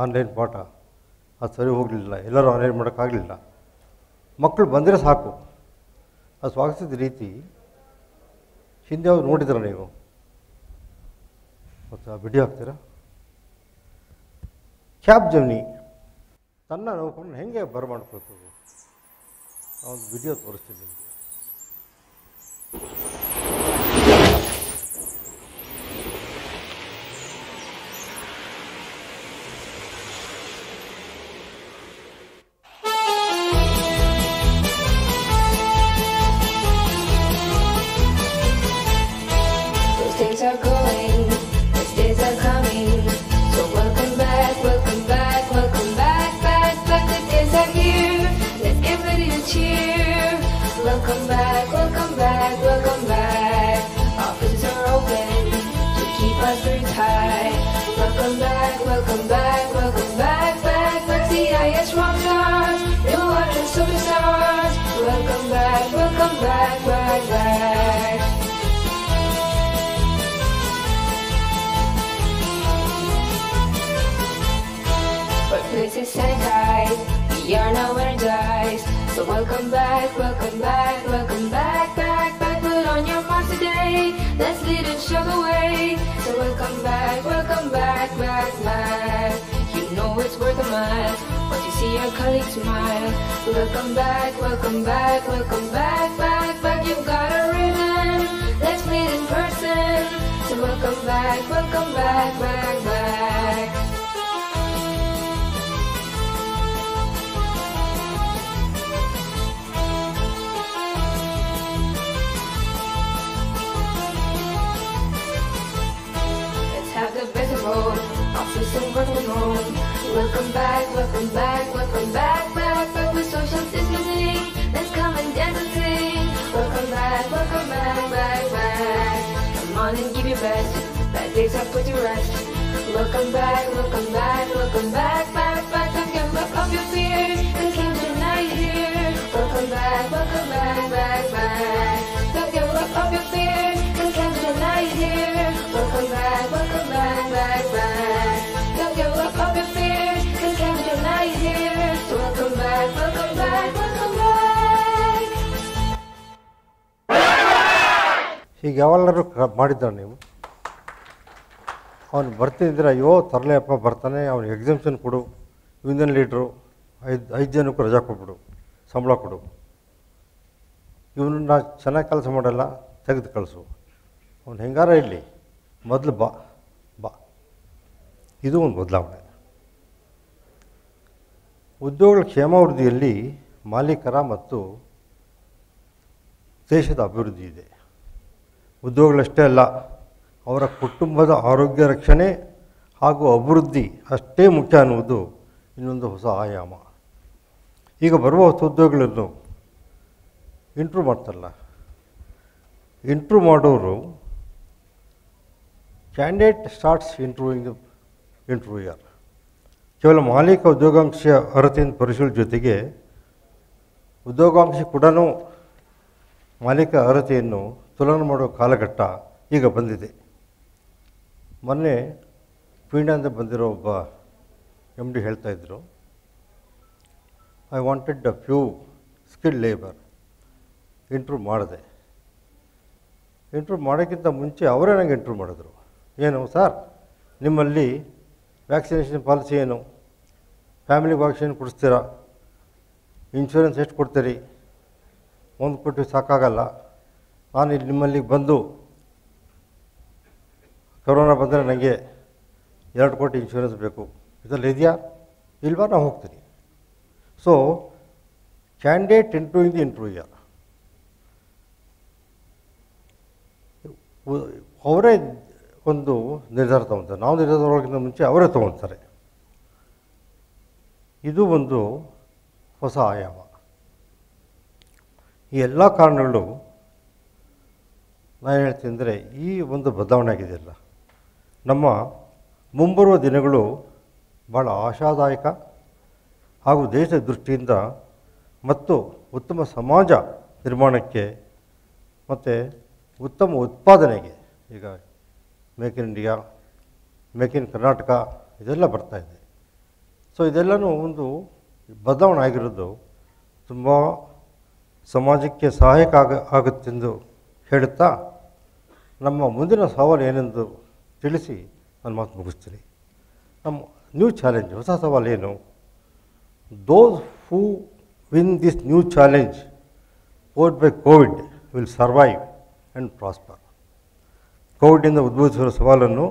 [SPEAKER 3] ಆನ್ಲೈನ್ ಪಾಠ, ಅದು ಸರಿ ಹೋಗಲಿಲ್ಲ, ಎಲ್ಲರೂ ಆನ್ಲೈನ್ ಮಾಡೋಕ್ಕಾಗಲಿಲ್ಲ. ಮಕ್ಕಳು ಬಂದರೆ ಸಾಕು. ಅದು ಸ್ವಾಗತಿಸಿದ ರೀತಿ ಹಿಂದೆ ಅವ್ರು ನೋಡಿದ್ರ ನೀವು? ಮತ್ತು ಆ ವಿಡಿಯೋ ಹಾಕ್ತೀರಾ? ಕ್ಯಾಬ್ ಜರ್ನಿ ತನ್ನ ನೌಕರನ್ನು ಹೆಂಗೆ ಬರಮಾಡ್ಕೊಳ್ತದೆ, ಆ ಒಂದು ವಿಡಿಯೋ ತೋರಿಸ್ತೀನಿ ನಿಮಗೆ.
[SPEAKER 4] days are going, best days are coming. So welcome back, welcome back, welcome back, back, back. The days are here, let's get ready to cheer. Welcome back, welcome back, welcome back. Offices are open to keep our spirits high. Welcome back, welcome back, welcome back, back, back. CIS rock stars, new archer superstars. Welcome back, welcome back, back, back. Workplaces sanitize, we are now energized. So welcome back, welcome back, welcome back, back, back. Put on your mask today, let's lead and show the way. So welcome back, welcome back, back, back. You know it's worth a mile once you see your colleagues smile. Welcome back, welcome back, welcome back, back, back. You've got a ribbon, let's meet in person. So welcome back, welcome back, back, back. Have the best of both, office and work from home. Welcome back, welcome back, welcome back, back, back with social distancing. Let's come and dance and sing. Welcome back, back, back. Come on and give your best. Bad days are put to rest. Welcome back, welcome back, welcome back, back, back. Don't give up your fears, 'cause Camden night is here. Welcome back, back, back, back. Don't give up your fears, 'cause Camden night is here. Welcome back, back, back, back. Don't give up your fears, 'cause Camden night is here. So welcome back, welcome back, welcome back.
[SPEAKER 3] ಹೀಗೆ ಯಾವೆಲ್ಲರೂ ಮಾಡಿದ್ದಾರೆ ನೀವು? ಅವನು ಬರ್ತಿದ್ರೆ ಅಯ್ಯೋ ತರಲೆಯಪ್ಪ ಬರ್ತಾನೆ, ಅವ್ನಿಗೆ exemption ಕೊಡು, union ಲೀಡ್ರು 5 ಜನಕ್ಕೂ ರಜಾ ಕೊಟ್ಬಿಡು, ಸಂಬಳ ಕೊಡು, ಇವನನ್ನ ಚೆನ್ನಾಗಿ ಕೆಲಸ ಮಾಡಲ್ಲ ತೆಗೆದು ಕಳಿಸು, ಅವ್ನು ಹೆಂಗಾರ ಇರಲಿ ಮೊದಲು ಬಾ ಬಾ. ಇದು ಒಂದು ಬದಲಾವಣೆ. ಉದ್ಯೋಗಗಳ ಕ್ಷೇಮಾಭಿವೃದ್ಧಿಯಲ್ಲಿ ಮಾಲೀಕರ ಮತ್ತು ದೇಶದ ಅಭಿವೃದ್ಧಿ ಇದೆ. ಉದ್ಯೋಗಗಳಷ್ಟೇ ಅಲ್ಲ, ಅವರ ಕುಟುಂಬದ ಆರೋಗ್ಯ ರಕ್ಷಣೆ ಹಾಗೂ ಅಭಿವೃದ್ಧಿ ಅಷ್ಟೇ ಮುಖ್ಯ ಅನ್ನುವುದು ಇನ್ನೊಂದು ಹೊಸ ಆಯಾಮ. ಈಗ ಬರುವ ಹೊಸ ಉದ್ಯೋಗಗಳನ್ನು ಇಂಟ್ರೂ ಮಾಡ್ತಾರಲ್ಲ, ಇಂಟ್ರೂ ಮಾಡೋರು ಕ್ಯಾಂಡಿಡೇಟ್ ಸ್ಟಾರ್ಟ್ಸ್ ಇಂಟ್ರೂವರ್ ಕೇವಲ ಮಾಲೀಕ ಉದ್ಯೋಗಾಂಕ್ಷ ಅರ್ಹತೆಯನ್ನು ಪರಿಶೀಲಿಸುವ ಜೊತೆಗೆ ಉದ್ಯೋಗಾಂಕ್ಷಿ ಕೂಡ ಮಾಲೀಕ ಅರ್ಹತೆಯನ್ನು ತುಲನೆ ಮಾಡುವ ಕಾಲಘಟ್ಟ ಈಗ ಬಂದಿದೆ. ಮೊನ್ನೆ ಪೀಣ್ಯದಿಂದ ಬಂದಿರೋ ಒಬ್ಬ MD ಹೇಳ್ತಾಯಿದ್ರು, I wanted a few skilled labour. Intro ಮಾಡಿದೆ. ಇಂಟ್ರೂ ಮಾಡೋಕ್ಕಿಂತ ಮುಂಚೆ ಅವರೇ ನನಗೆ ಇಂಟ್ರೂ ಮಾಡಿದ್ರು. ಏನು ಸರ್, ನಿಮ್ಮಲ್ಲಿ ವ್ಯಾಕ್ಸಿನೇಷನ್ ಪಾಲಿಸಿ ಏನು, ಫ್ಯಾಮಿಲಿ ವ್ಯಾಕ್ಸಿನ್ ಕೊಡಿಸ್ತೀರಾ, ಇನ್ಶೂರೆನ್ಸ್ ಎಷ್ಟು ಕೊಡ್ತೀರಿ, 1 ಕೋಟಿ ಸಾಕಾಗಲ್ಲ, ನಾನು ಇಲ್ಲಿ ನಿಮ್ಮಲ್ಲಿ ಬಂದು ಕೊರೋನಾ ಬಂದರೆ ನನಗೆ 2 ಕೋಟಿ ಇನ್ಶೂರೆನ್ಸ್ ಬೇಕು, ಇದೆಲ್ಲ ಇದೆಯಾ ಇಲ್ವಾ, ನಾನು ಹೋಗ್ತೀನಿ. ಸೊ ಕ್ಯಾಂಡಿಡೇಟ್ ಇಂಟ್ರೂವಿಂಗ್ ದಿ ಇಂಟ್ರೂವರ್, ಅವರೇ ಒಂದು ನಿರ್ಧಾರ ತೊಗೊಳ್ತಾರೆ. ನಾವು ನಿರ್ಧಾರ ತೊಗೊಳ್ಳೋಕ್ಕಿಂತ ಮುಂಚೆ ಅವರೇ ತೊಗೊಳ್ತಾರೆ. ಇದು ಒಂದು ಹೊಸ ಆಯಾಮ. ಈ ಎಲ್ಲ ಕಾರಣಗಳು ನಾನು ಹೇಳ್ತೀನಿ ಅಂದರೆ ಈ ಒಂದು ಬದಲಾವಣೆ ಆಗಿದೆಯಲ್ಲ, ನಮ್ಮ ಮುಂಬರುವ ದಿನಗಳು ಭಾಳ ಆಶಾದಾಯಕ ಹಾಗೂ ದೇಶದ ದೃಷ್ಟಿಯಿಂದ ಮತ್ತು ಉತ್ತಮ ಸಮಾಜ ನಿರ್ಮಾಣಕ್ಕೆ ಮತ್ತು ಉತ್ತಮ ಉತ್ಪಾದನೆಗೆ, ಈಗ make in India, make in Karnataka ಇದೆಲ್ಲ ಬರ್ತಾಯಿದೆ. ಸೊ ಇದೆಲ್ಲನೂ ಒಂದು ಬದಲಾವಣೆ ಆಗಿರೋದು ತುಂಬ ಸಮಾಜಕ್ಕೆ ಸಹಾಯಕ ಆಗುತ್ತೆಂದು ಹೇಳುತ್ತಾ ನಮ್ಮ ಮುಂದಿನ ಸವಾಲು ಏನೆಂದು ತಿಳಿಸಿ ನಾನು ಮಾತು ಮುಗಿಸ್ತೀನಿ. ನಮ್ಮ ನ್ಯೂ ಚಾಲೆಂಜ್, ಹೊಸ ಸವಾಲು ಏನು? Those who win this new challenge posed by COVID will survive and prosper. ಕೋವಿಡಿಂದ ಉದ್ಭವಿಸಿರುವ ಸವಾಲನ್ನು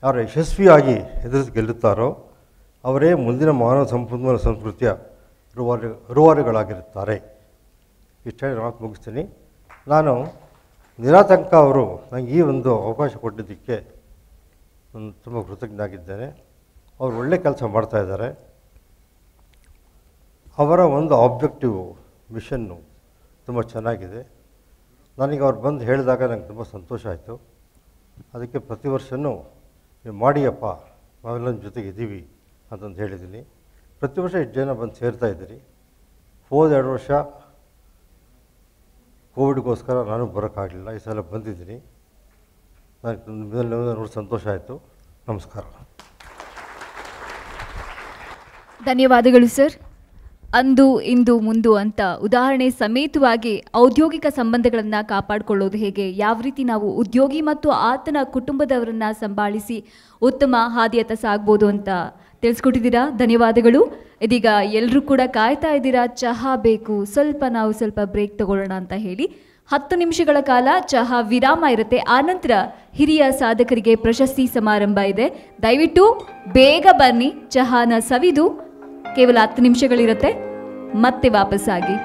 [SPEAKER 3] ಯಾರು ಯಶಸ್ವಿಯಾಗಿ ಎದುರಿಸಿ ಗೆಲ್ಲುತ್ತಾರೋ ಅವರೇ ಮುಂದಿನ ಮಾನವ ಸಂಪನ್ಮೂಲ ಸಂಸ್ಕೃತಿಯ ರೂವಾರಿಗಳಾಗಿರುತ್ತಾರೆ. ಇಷ್ಟೇ ಮಾತು ಮುಗಿಸ್ತೀನಿ. ನಾನು ನಿರಾತಂಕ ಅವರು ನನಗೆ ಈ ಒಂದು ಅವಕಾಶ ಕೊಟ್ಟಿದ್ದಕ್ಕೆ ನಾನು ತುಂಬ ಕೃತಜ್ಞನಾಗಿದ್ದೇನೆ. ಅವರು ಒಳ್ಳೆ ಕೆಲಸ ಮಾಡ್ತಾಯಿದ್ದಾರೆ. ಅವರ ಒಂದು ಆಬ್ಜೆಕ್ಟಿವ್ ಮಿಷನ್ನು ತುಂಬ ಚೆನ್ನಾಗಿದೆ. ನನಗೆ ಅವ್ರು ಬಂದು ಹೇಳಿದಾಗ ನನಗೆ ತುಂಬ ಸಂತೋಷ ಆಯಿತು. ಅದಕ್ಕೆ ಪ್ರತಿ ವರ್ಷವೂ ನೀವು ಮಾಡಿಯಪ್ಪ, ನಾವೆಲ್ಲ ಜೊತೆಗೆ ಇದ್ದೀವಿ ಅಂತಂದು ಹೇಳಿದ್ದೀನಿ. ಪ್ರತಿ ವರ್ಷ ಎಷ್ಟು ಜನ ಬಂದು ಸೇರ್ತಾಯಿದ್ದೀರಿ. ಹೋದ 2 ವರ್ಷ ಕೋವಿಡ್ಗೋಸ್ಕರ ನಾನು ಬರೋಕ್ಕಾಗಲಿಲ್ಲ. ಈ ಸಲ ಬಂದಿದ್ದೀನಿ. ನನಗೆ ನೋಡಿ ಸಂತೋಷ ಆಯಿತು. ನಮಸ್ಕಾರ.
[SPEAKER 1] ಧನ್ಯವಾದಗಳು ಸರ್. ಅಂದು ಇಂದು ಮುಂದು ಅಂತ ಉದಾಹರಣೆ ಸಮೇತವಾಗಿ ಔದ್ಯೋಗಿಕ ಸಂಬಂಧಗಳನ್ನು ಕಾಪಾಡಿಕೊಳ್ಳೋದು ಹೇಗೆ, ಯಾವ ರೀತಿ ನಾವು ಉದ್ಯೋಗಿ ಮತ್ತು ಆತನ ಕುಟುಂಬದವರನ್ನು ಸಂಭಾಳಿಸಿ ಉತ್ತಮ ಹಾದಿಯತ್ತ ಸಾಗ್ಬೋದು ಅಂತ ತಿಳಿಸ್ಕೊಟ್ಟಿದ್ದೀರಾ. ಧನ್ಯವಾದಗಳು. ಇದೀಗ ಎಲ್ಲರೂ ಕೂಡ ಕಾಯ್ತಾ ಇದ್ದೀರಾ, ಚಹಾ ಬೇಕು, ಸ್ವಲ್ಪ ಬ್ರೇಕ್ ತಗೊಳ್ಳೋಣ ಅಂತ ಹೇಳಿ 10 ನಿಮಿಷಗಳ ಕಾಲ ಚಹಾ ವಿರಾಮ ಇರುತ್ತೆ. ಆನಂತರ ಹಿರಿಯ ಸಾಧಕರಿಗೆ ಪ್ರಶಸ್ತಿ ಸಮಾರಂಭ ಇದೆ. ದಯವಿಟ್ಟು ಬೇಗ ಬನ್ನಿ, ಚಹಾನ ಸವಿದು ಕೇವಲ 10 ನಿಮಿಷಗಳಿರುತ್ತೆ, ಮತ್ತೆ ವಾಪಸ್ಸಾಗಿ.